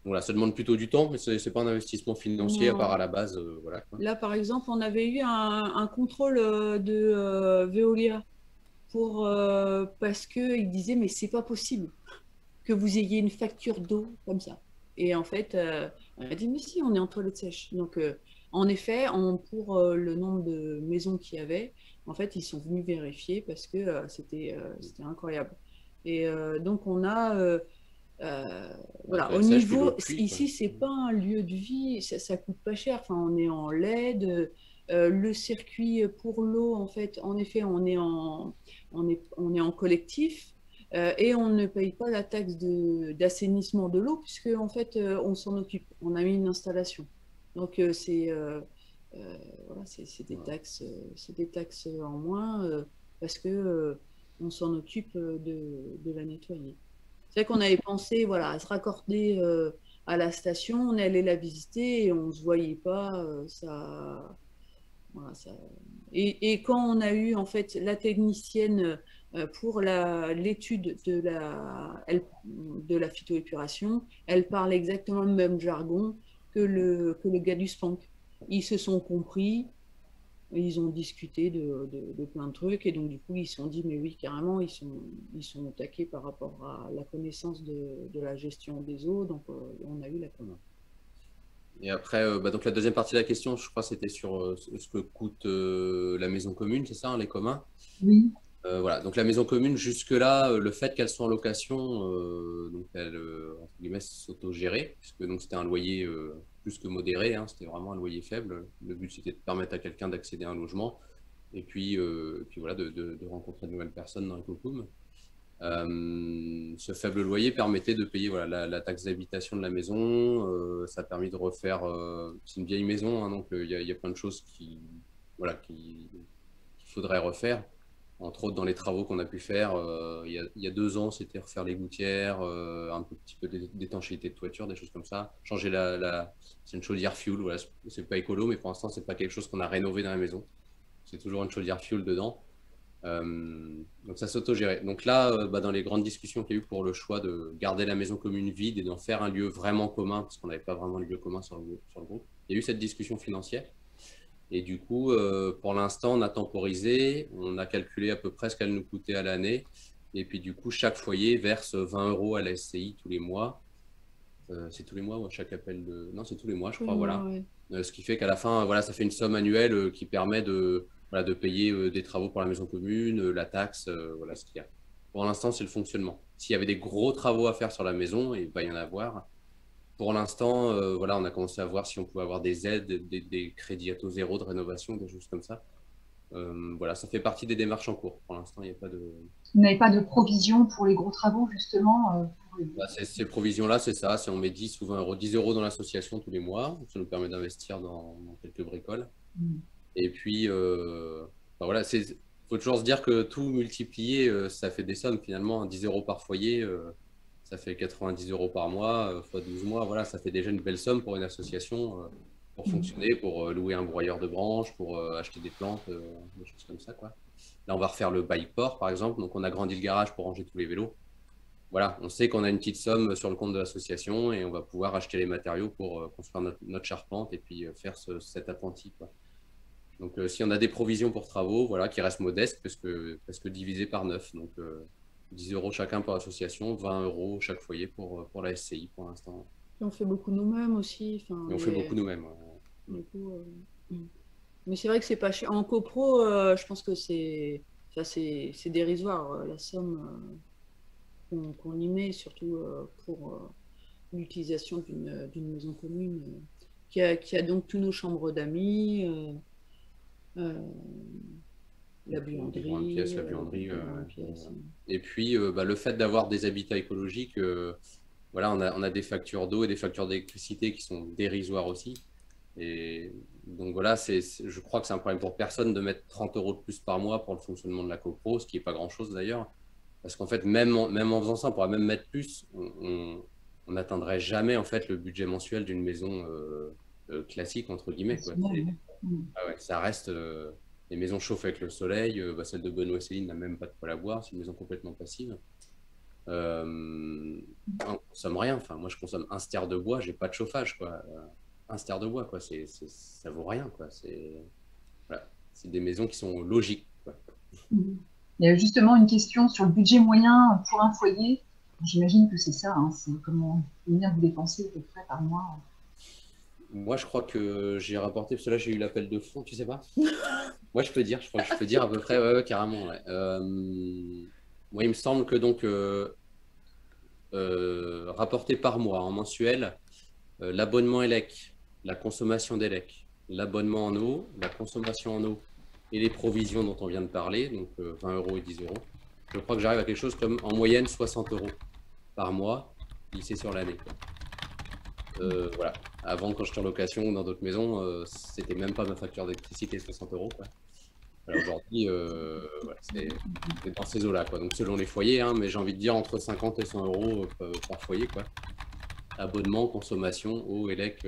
Voilà, ça demande plutôt du temps, mais ce n'est pas un investissement financier à part à la base. Voilà, quoi. Là, par exemple, on avait eu un contrôle de Veolia parce qu'il disait, mais c'est pas possible que vous ayez une facture d'eau comme ça. Et en fait, on a dit, mais si, on est en toilette sèche. Donc, en effet, pour le nombre de maisons qu'il y avait, en fait, ils sont venus vérifier parce que c'était incroyable. Et donc, on a... voilà, au niveau, ici, c'est pas un lieu de vie, ça coûte pas cher. Enfin, on est en LED, le circuit pour l'eau, en fait, en effet, on est en collectif et on ne paye pas la taxe d'assainissement de l'eau puisque en fait, on s'en occupe. On a mis une installation. Donc voilà, c'est des taxes en moins parce que on s'en occupe de la nettoyer. C'est vrai qu'on avait pensé voilà, à se raccorder à la station, on allait la visiter et on ne se voyait pas. Voilà, et quand on a eu en fait la technicienne pour l'étude de la phytoépuration, elle parle exactement le même jargon que le gars du SPANC. Ils se sont compris. Ils ont discuté de plein de trucs et donc du coup ils se sont dit mais oui carrément ils sont au taquet par rapport à la connaissance de la gestion des eaux, donc on a eu la commande. Et après donc la deuxième partie de la question, je crois c'était sur ce que coûte la maison commune, c'est ça, hein, les communs? Oui. Voilà, donc la maison commune jusque-là, le fait qu'elle soit en location, donc elle entre guillemets s'auto-gérer, puisque donc c'était un loyer plus que modéré, hein, c'était vraiment un loyer faible. Le but c'était de permettre à quelqu'un d'accéder à un logement et puis voilà, de rencontrer de nouvelles personnes dans le Cocum. Ce faible loyer permettait de payer voilà, la taxe d'habitation de la maison. Ça a permis de refaire. C'est une vieille maison, hein, donc il y a plein de choses qu'il faudrait refaire. Entre autres, dans les travaux qu'on a pu faire, il y a 2 ans, c'était refaire les gouttières, un petit peu d'étanchéité de toiture, des choses comme ça. Changer c'est une chaudière fuel, voilà, c'est pas écolo, mais pour l'instant, c'est pas quelque chose qu'on a rénové dans la maison. C'est toujours une chaudière fuel dedans. Donc ça s'autogérait. Donc là, dans les grandes discussions qu'il y a eu pour le choix de garder la maison commune vide et d'en faire un lieu vraiment commun, parce qu'on n'avait pas vraiment de lieu commun sur le groupe, il y a eu cette discussion financière. Et du coup, pour l'instant, on a temporisé, on a calculé à peu près ce qu'elle nous coûtait à l'année. Et puis du coup, chaque foyer verse 20 € à la SCI tous les mois. C'est tous les mois ou à chaque appel de... Non, c'est tous les mois, je crois, voilà. Ouais. Ce qui fait qu'à la fin, voilà, ça fait une somme annuelle qui permet de payer des travaux pour la maison commune, la taxe, voilà ce qu'il y a. Pour l'instant, c'est le fonctionnement. S'il y avait des gros travaux à faire sur la maison, et il va y en avoir. Pour l'instant, voilà, on a commencé à voir si on pouvait avoir des aides, des crédits à taux zéro de rénovation, des choses comme ça. Voilà, ça fait partie des démarches en cours. Pour l'instant, il n'y a pas de... Vous n'avez pas de provision pour les gros travaux, justement Ces provisions-là, c'est ça. On met 10 ou 20 €, 10 € dans l'association tous les mois. Ça nous permet d'investir dans quelques bricoles. Et puis, voilà, faut faut toujours se dire que tout multiplié, ça fait des sommes finalement. 10 € par foyer, ça fait 90 € par mois, fois 12 mois. Voilà, ça fait déjà une belle somme pour une association pour fonctionner, pour louer un broyeur de branches, pour acheter des plantes, des choses comme ça, quoi. Là, on va refaire le bike-port, par exemple. Donc, on a grandi le garage pour ranger tous les vélos. Voilà, on sait qu'on a une petite somme sur le compte de l'association et on va pouvoir acheter les matériaux pour construire notre charpente et puis faire cet appentis, quoi. Donc, si on a des provisions pour travaux, voilà, qui restent modestes parce que divisé par 9. Donc, 10 € chacun par association, 20 € chaque foyer pour la SCI pour l'instant. Et on fait beaucoup nous-mêmes aussi. Et on fait beaucoup nous-mêmes. Mais c'est vrai que c'est pas cher. En copro, je pense que c'est dérisoire la somme qu'on y met, surtout pour l'utilisation d'une maison commune qui a donc tous nos chambres d'amis, la buanderie. La buanderie. Et puis, le fait d'avoir des habitats écologiques, voilà, on a des factures d'eau et des factures d'électricité qui sont dérisoires aussi. Et donc voilà, je crois que c'est un problème pour personne de mettre 30 € de plus par mois pour le fonctionnement de la copro, ce qui n'est pas grand-chose d'ailleurs. Parce qu'en fait, même en faisant ça, on pourrait même mettre plus. On n'atteindrait jamais en fait le budget mensuel d'une maison classique, entre guillemets, quoi. Ah ouais, ça reste... les maisons chauffent avec le soleil. Celle de Benoît Céline n'a même pas de poêle à boire. C'est une maison complètement passive. On ne consomme rien. Enfin, moi, je consomme un ster de bois. J'ai pas de chauffage, quoi. Un ster de bois, quoi. Ça vaut rien, quoi. Voilà. C'est des maisons qui sont logiques, quoi. Il y a justement une question sur le budget moyen pour un foyer. J'imagine que c'est ça. Hein. C'est combien vous dépensez à peu près par mois. Moi, je crois que j'ai rapporté, parce que là, j'ai eu l'appel de fonds, tu sais pas? Moi, je crois que je peux dire à peu près, ouais, carrément. Ouais. Moi, il me semble que donc, rapporté par mois en mensuel, l'abonnement ELEC, la consommation d'ELEC, l'abonnement en eau, la consommation en eau et les provisions dont on vient de parler, donc 20 € et 10 €. Je crois que j'arrive à quelque chose comme en moyenne 60 € par mois, lissé sur l'année. Voilà. Avant, quand j'étais en location ou dans d'autres maisons, c'était même pas ma facture d'électricité, 60 €, quoi. Aujourd'hui, voilà, c'est dans ces eaux-là, quoi. Donc selon les foyers, hein, mais j'ai envie de dire entre 50 et 100 € par foyer, quoi. Abonnement, consommation, eau, élec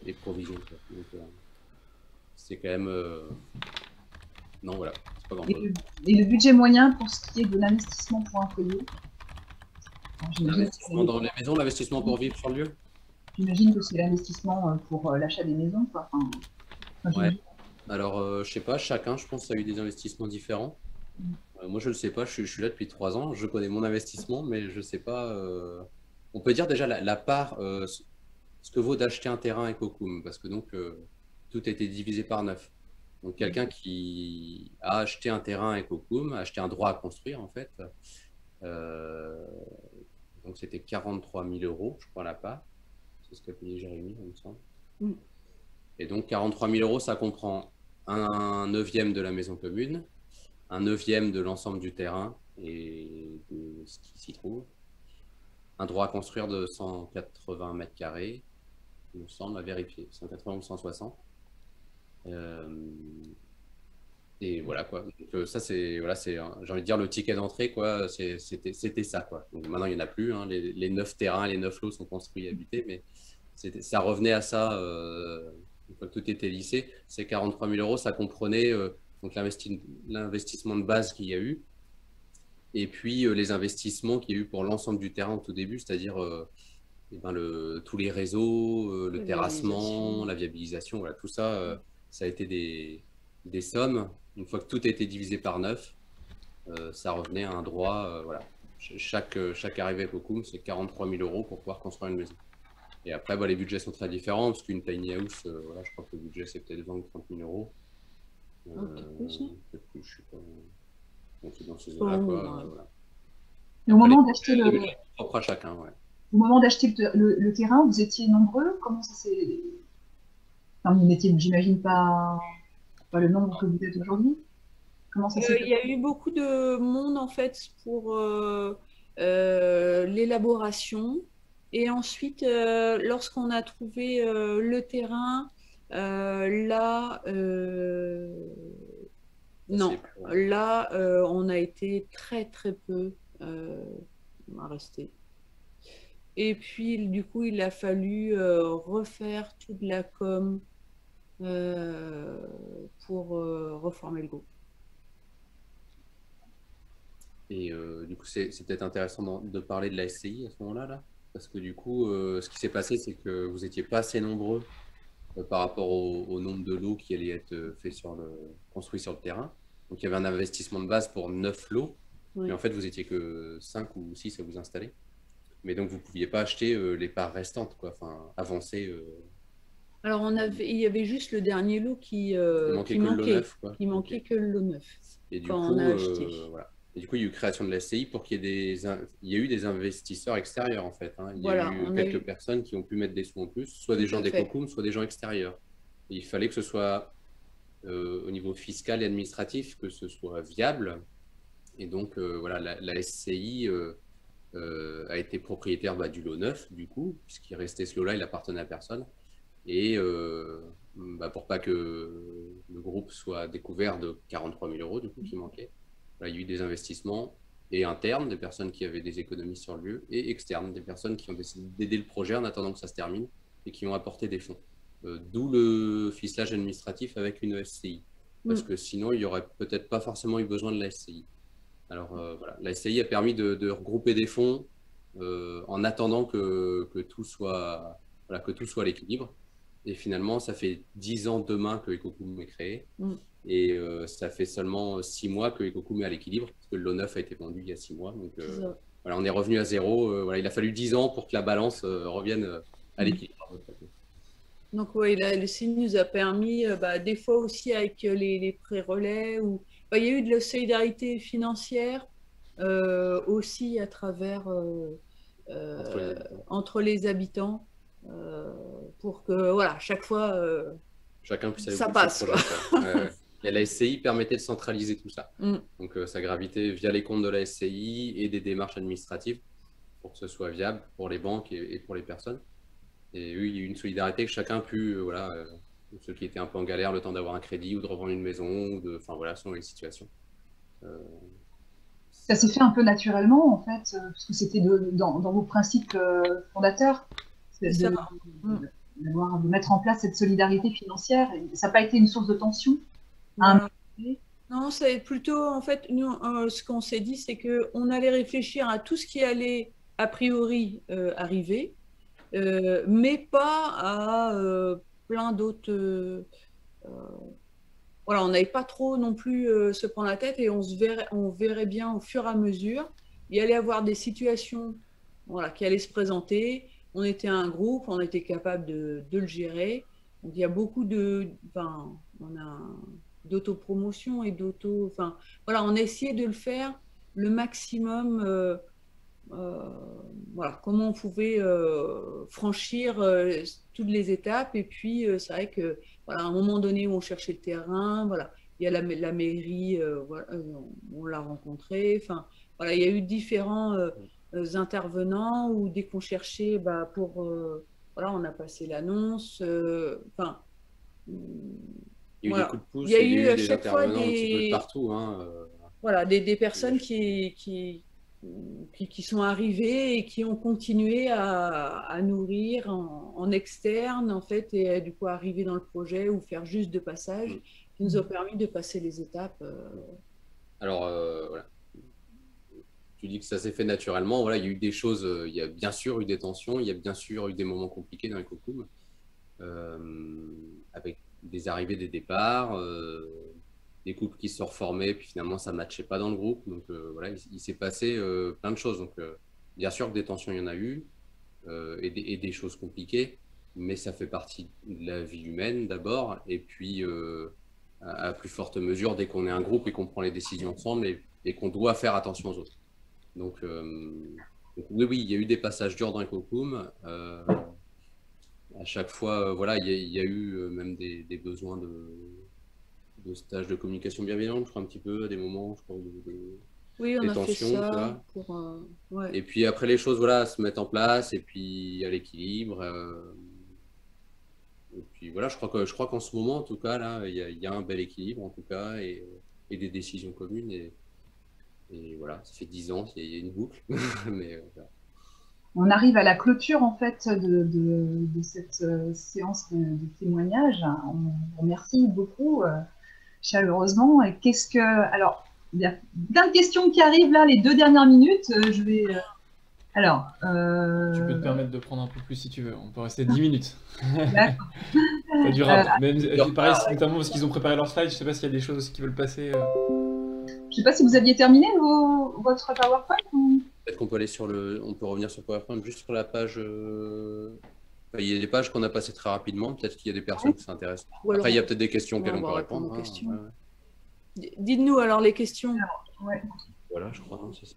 et provisions, quoi. Donc c'est quand même... Non, voilà, c'est pas grand-chose. Et le budget moyen pour ce qui est de l'investissement pour un foyer? L'investissement dans les maisons, l'investissement pour vivre sur le lieu? J'imagine que c'est l'investissement pour l'achat des maisons, quoi. Ouais. Alors, je sais pas, chacun, je pense, a eu des investissements différents. Moi, je ne le sais pas, je suis là depuis 3 ans, je connais mon investissement, mais je ne sais pas. On peut dire déjà la part, ce que vaut d'acheter un terrain avec Ecocoum, parce que donc, tout a été divisé par 9. Donc, quelqu'un qui a acheté un terrain avec Ecocoum, a acheté un droit à construire, en fait. Donc, c'était 43 000 €, je crois, la part. C'est ce qu'a payé Jérémy, il me semble. Et donc, 43 000 €, ça comprend un 9e de la maison commune, un 9e de l'ensemble du terrain et de ce qui s'y trouve, un droit à construire de 180 mètres carrés, il me semble, à vérifier, 180 ou 160. Et voilà, quoi. Donc, ça, c'est, voilà, j'ai envie de dire, le ticket d'entrée, quoi. C'était ça, quoi. Donc, maintenant, il n'y en a plus. Hein. Les 9 terrains, les 9 lots sont construits et habités, mais ça revenait à ça une fois que tout était lissé. Ces 43 000 €, ça comprenait donc l'investissement de base qu'il y a eu, et puis les investissements qu'il y a eu pour l'ensemble du terrain au tout début, c'est-à-dire tous les réseaux, le terrassement, la viabilisation, voilà, tout ça, ça a été des sommes. Une fois que tout a été divisé par 9, ça revenait à un droit. Voilà. Chaque arrivée à Ecocoum, c'est 43 000 € pour pouvoir construire une maison. Et après, les budgets sont très différents, parce qu'une tiny house, voilà, je crois que le budget, c'est peut-être 20 ou 30 000 €. Peut-être plus, je sais pas. Donc, c'est dans ces eaux-là, quoi. Voilà. Et au moment d'acheter propre à chacun, ouais. Au moment d'acheter le terrain, vous étiez nombreux? Comment ça s'est... Enfin, vous n'étiez, j'imagine, pas le nombre que vous êtes aujourd'hui? Comment ça s'est fait? Il y a eu beaucoup de monde, en fait, pour l'élaboration. Et ensuite, lorsqu'on a trouvé le terrain, là, Non, pour- là, on a été très très peu à rester. Et puis, du coup, il a fallu refaire toute la com pour reformer le groupe. Et du coup, c'est peut-être intéressant de parler de la SCI à ce moment-là, là, parce que du coup, ce qui s'est passé, c'est que vous n'étiez pas assez nombreux par rapport au nombre de lots qui allaient être construits sur le terrain. Donc, il y avait un investissement de base pour 9 lots, Oui. mais en fait, vous étiez que 5 ou 6 à vous installer. Mais donc, vous ne pouviez pas acheter les parts restantes, quoi, enfin, avancer. Alors, il y avait juste le dernier lot qui manquait que le lot neuf, quoi. Il manquait que le lot neuf. Et du Quand coup, on a acheté. voilà. Et du coup, il y a eu création de la SCI pour qu'il y ait il y a eu des investisseurs extérieurs, en fait, hein. Il y Voilà, a eu on a quelques eu- personnes qui ont pu mettre des sous en plus, soit des Tout gens à des fait. COCOM, soit des gens extérieurs. Et il fallait que ce soit au niveau fiscal et administratif, que ce soit viable. Et donc, voilà, la SCI a été propriétaire du lot neuf, du coup, puisqu'il restait ce lot-là, il appartenait à personne. Et pour pas que le groupe soit découvert de 43 000 euros, du coup, qui manquait, il y a eu des investissements et internes, des personnes qui avaient des économies sur le lieu, et externes, des personnes qui ont décidé d'aider le projet en attendant que ça se termine et qui ont apporté des fonds. D'où le ficelage administratif avec une SCI. Parce que sinon, il n'y aurait peut-être pas forcément eu besoin de la SCI. Alors voilà, la SCI a permis de regrouper des fonds en attendant que tout soit, voilà, que tout soit à l'équilibre. Et finalement, ça fait 10 ans demain que Ecocoom est créé. Et ça fait seulement 6 mois que Ecocoom est à l'équilibre, parce que le lot neuf a été vendu il y a 6 mois. Donc voilà, on est revenu à zéro. Voilà, il a fallu 10 ans pour que la balance revienne à l'équilibre. Donc oui, le signe nous a permis, des fois aussi avec les prêts relais, il y a eu de la solidarité financière aussi à travers entre les habitants pour que voilà, chaque fois chacun puisse aller ça au bout de passe. son projet. Et la SCI permettait de centraliser tout ça. Donc ça gravitait via les comptes de la SCI et des démarches administratives pour que ce soit viable pour les banques et pour les personnes. Et oui, il y a eu une solidarité que chacun a pu, ceux qui étaient un peu en galère, le temps d'avoir un crédit ou de revendre une maison, enfin voilà, selon les situations. Ça s'est fait un peu naturellement, en fait, parce que c'était dans vos principes fondateurs, de mettre en place cette solidarité financière. Ça n'a pas été une source de tension Non, c'est plutôt, en fait, nous, ce qu'on s'est dit, c'est qu'on allait réfléchir à tout ce qui allait, a priori, arriver, mais pas à plein d'autres... voilà, on n'avait pas trop non plus se prendre la tête et on verrait bien au fur et à mesure. Il y allait avoir des situations qui allaient se présenter. On était un groupe, on était capable de le gérer. Donc, il y a beaucoup d'autopromotion et voilà, on a essayé de le faire le maximum. Voilà, comment on pouvait franchir toutes les étapes. Et puis, c'est vrai que voilà, à un moment donné où on cherchait le terrain, voilà, il y a la mairie, voilà, on l'a rencontré. Enfin, voilà, il y a eu différents intervenants où dès qu'on cherchait, voilà, on a passé l'annonce. Enfin, il y a eu voilà. des coups de pouce, il y a eu à des chaque fois intervenants un petit peu de partout. Voilà, des personnes qui sont arrivés et qui ont continué à nourrir en externe, en fait, et du coup arriver dans le projet ou faire juste de passage, qui nous a permis de passer les étapes. Alors, voilà. Tu dis que ça s'est fait naturellement. Voilà, il y a eu des choses, il y a bien sûr eu des tensions, il y a bien sûr eu des moments compliqués dans les Ecocoom, avec des arrivées, des départs, des couples qui se reformaient, puis finalement ça ne matchait pas dans le groupe. Donc voilà, il s'est passé plein de choses. Donc bien sûr que des tensions, il y en a eu, et des choses compliquées, mais ça fait partie de la vie humaine d'abord, et puis à plus forte mesure, dès qu'on est un groupe et qu'on prend les décisions ensemble et qu'on doit faire attention aux autres. Donc oui, il y a eu des passages durs dans Ecocoom. À chaque fois, voilà, il y a eu même des besoins de stages de communication bienveillante, je crois, un petit peu, à des moments, je crois, oui, on des a tensions, fait ça ouais. Et puis après, les choses, voilà, se mettent en place, et puis à l'équilibre. Et puis voilà, je crois qu'en ce moment, en tout cas, là, il y a un bel équilibre, en tout cas, et et des décisions communes. Et voilà, ça fait 10 ans qu'il y a une boucle. Mais, voilà. On arrive à la clôture en fait de cette séance de témoignage. On vous remercie beaucoup chaleureusement. Et alors, il y a plein de questions qui arrivent là, les 2 dernières minutes. Je vais. Alors. Tu peux te permettre de prendre un peu plus si tu veux. On peut rester 10 minutes. D'accord. Ça durera. Pareil, notamment parce qu'ils ont préparé leur slide. Je sais pas s'il y a des choses aussi qui veulent passer. Je sais pas si vous aviez terminé votre PowerPoint ou... Peut-être qu'on peut aller on peut revenir sur PowerPoint juste sur la page. Il y a des pages qu'on a passées très rapidement. Peut-être qu'il y a des personnes qui s'intéressent. Après, il y a peut-être des questions auxquelles on peut répondre. Dites-nous alors les questions. Voilà, je crois. C'est ça.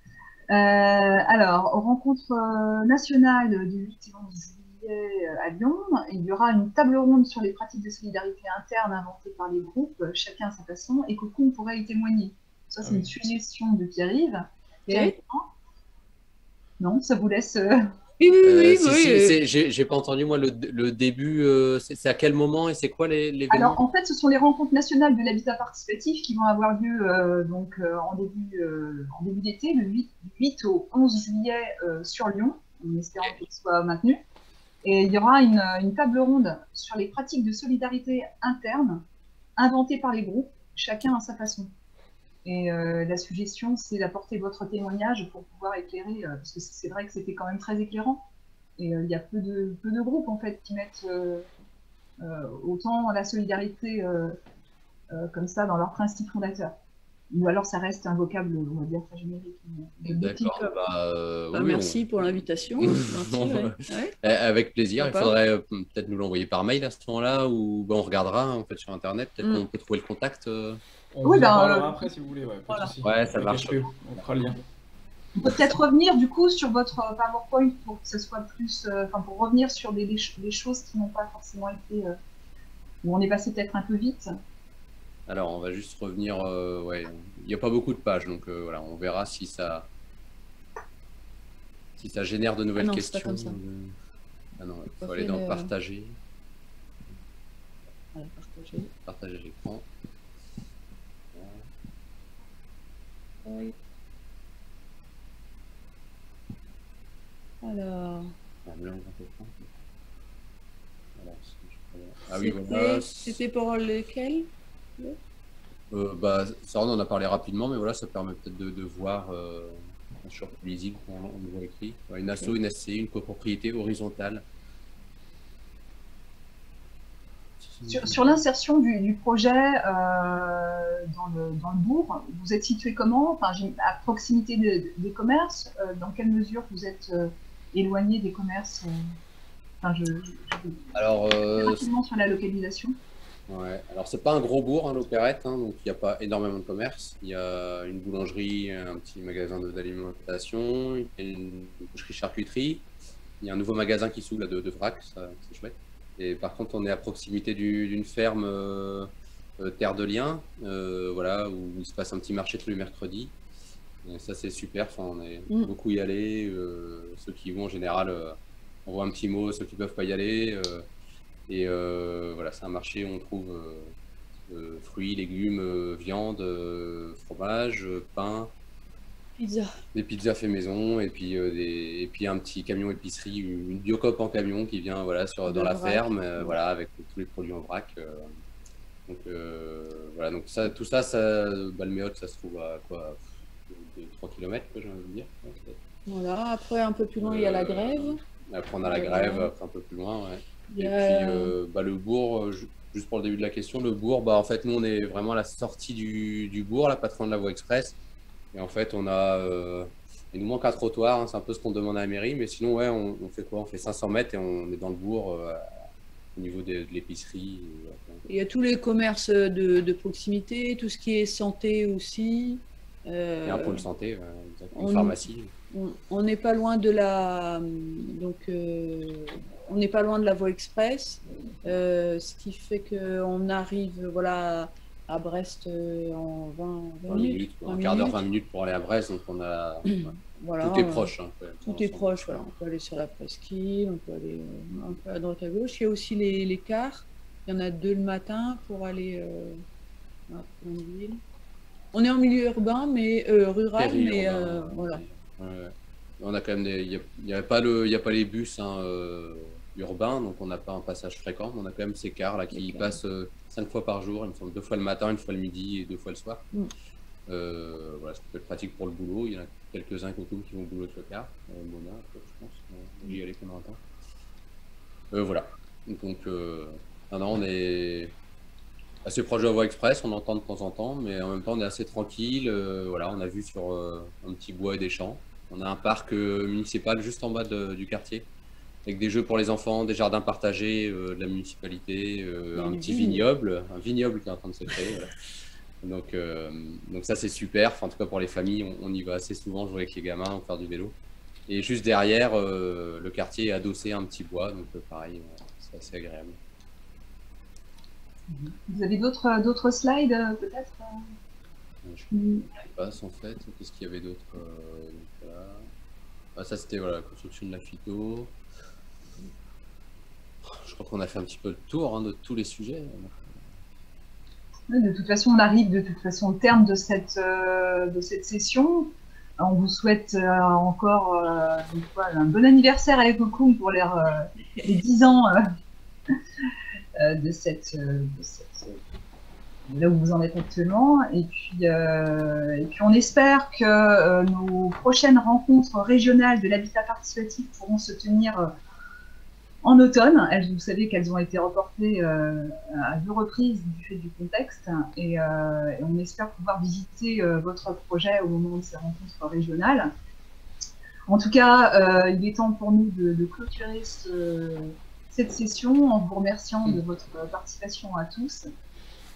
Alors, rencontre nationale du 8 et 11 juillet à Lyon, il y aura une table ronde sur les pratiques de solidarité interne inventées par les groupes, chacun à sa façon, et Coco pourrait y témoigner. Ça, c'est une suggestion de Pierre-Yves. Non, ça vous laisse... Oui. J'ai pas entendu, moi, le début. C'est à quel moment et c'est quoi les Alors, en fait, ce sont les rencontres nationales de l'habitat participatif qui vont avoir lieu en début d'été, le 8 au 11 juillet sur Lyon, en espérant qu'elle soit maintenue. Et il y aura une table ronde sur les pratiques de solidarité interne inventées par les groupes, chacun à sa façon. Et la suggestion, c'est d'apporter votre témoignage pour pouvoir éclairer, parce que c'est vrai que c'était quand même très éclairant. Et il y a peu de groupes en fait qui mettent autant la solidarité comme ça dans leurs principes fondateurs. Ou alors ça reste un vocable, on va dire, très générique. D'accord. Merci pour l'invitation. Avec plaisir. Il faudrait peut-être nous l'envoyer par mail à ce moment-là, ou on regardera en fait sur Internet. Peut-être qu'on peut trouver le contact. On vous en parlera après si vous voulez. Ouais, ça marche. On fera le lien. On peut peut-être revenir du coup sur votre PowerPoint pour que ce soit plus, pour revenir sur des choses qui n'ont pas forcément été, où on est passé peut-être un peu vite. Alors, on va juste revenir. Il n'y a pas beaucoup de pages, donc voilà, on verra si ça génère de nouvelles questions. Pas comme ça. Ah non, il faut aller dans partager. Partager l'écran. Oui. Alors. Ah oui, voilà. C'était pour lequel? Ça, on en a parlé rapidement, mais voilà, ça permet peut-être de voir sur lisible, on le voit écrit. Une asso, une SCI, une copropriété horizontale. Sur l'insertion du projet dans le bourg, vous êtes situé comment? À proximité des commerces? Dans quelle mesure vous êtes éloigné des commerces? Alors, rapidement sur la localisation. Ouais, alors c'est pas un gros bourg, l'Opérette, donc il n'y a pas énormément de commerce. Il y a une boulangerie, un petit magasin d'alimentation, une boucherie-charcuterie. Il y a un nouveau magasin qui s'ouvre de vrac, ça c'est chouette. Et par contre, on est à proximité d'une ferme Terre de Liens, voilà, où il se passe un petit marché tous les mercredis. Et ça, c'est super. Enfin, on est beaucoup y aller. Ceux qui y vont, en général, on voit un petit mot. Ceux qui ne peuvent pas y aller. Voilà, c'est un marché où on trouve fruits, légumes, viande, fromage, pain. Pizza. Des pizzas fait maison et puis un petit camion épicerie, une Biocoop en camion qui vient voilà dans la ferme, voilà, avec tous les produits en vrac. Voilà, donc ça, tout ça, Balméoc, ça se trouve à quoi, 3 km, j'ai envie de dire. Voilà, après un peu plus loin, il y a la Grève. Après on a la Grève, après un peu plus loin, ouais. Et puis le bourg, juste pour le début de la question, le bourg, en fait nous on est vraiment à la sortie du bourg, là, pas très loin de la voie express. Et en fait, il nous manque un trottoir, c'est un peu ce qu'on demande à la mairie, mais sinon, ouais, on fait quoi? On fait 500 mètres et on est dans le bourg au niveau de l'épicerie. Il y a tous les commerces de proximité, tout ce qui est santé aussi. Il y a un pôle santé, une pharmacie. On n'est pas loin de la on n'est pas loin de la voie express, ce qui fait qu'on arrive, voilà, à Brest en 20 minutes. Un quart d'heure, 20 minutes pour aller à Brest, donc on a... Voilà, tout est proche. Tout est proche, voilà. On peut aller sur la presqu'île, on peut aller un peu à droite à gauche. Il y a aussi les cars. Il y en a 2 le matin pour aller à Plainville. on est en milieu urbain, mais rural, mais Périurbain, voilà. ouais. On a quand même il n'y a pas les bus hein, urbains, donc on n'a pas un passage fréquent. Mais on a quand même ces cars là qui passent 5 fois par jour, il me semble 2 fois le matin, 1 fois le midi et 2 fois le soir. Voilà, ça peut être pratique pour le boulot. Il y en a quelques-uns qui vont au boulot avec le car. Mona, je pense. J'y allais pendant un temps. Voilà. Donc, non, on est assez proche de la voie express, on entend de temps en temps, mais en même temps, on est assez tranquille. Voilà, on a vu sur un petit bois et des champs. On a un parc municipal juste en bas du quartier, avec des jeux pour les enfants, des jardins partagés de la municipalité, un petit vignoble, qui est en train de se créer. Voilà. Donc ça, c'est super. Enfin, en tout cas, pour les familles, on y va assez souvent jouer avec les gamins, faire du vélo. Et juste derrière, le quartier est adossé à un petit bois, donc pareil, c'est assez agréable. Vous avez d'autres slides, peut-être? Je passe en fait. Qu'est-ce qu'il y avait d'autre? Voilà. Ah, ça, c'était la construction de la phyto. Je crois qu'on a fait un petit peu le tour hein, de tous les sujets. De toute façon, on arrive au terme de cette session. On vous souhaite encore une fois, un bon anniversaire à EcoCoom pour les 10 ans là où vous en êtes actuellement. Et puis on espère que nos prochaines rencontres régionales de l'habitat participatif pourront se tenir en automne. Vous savez qu'elles ont été reportées à 2 reprises du fait du contexte. Et on espère pouvoir visiter votre projet au moment de ces rencontres régionales. En tout cas, il est temps pour nous de clôturer cette session en vous remerciant de votre participation à tous.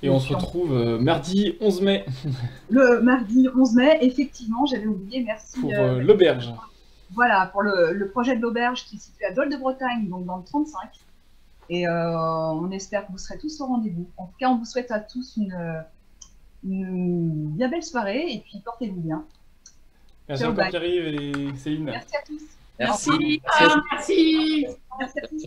Et on se retrouve mardi 11 mai. Le mardi 11 mai, effectivement, j'avais oublié, merci. Pour l'auberge. Voilà, pour le projet de l'auberge qui est situé à Dole de Bretagne, donc dans le 35. Et on espère que vous serez tous au rendez-vous. En tout cas, on vous souhaite à tous une bien belle soirée et puis portez-vous bien. Merci encore Pierre-Yves et Céline. Merci à tous. Merci. Merci. Merci à tous.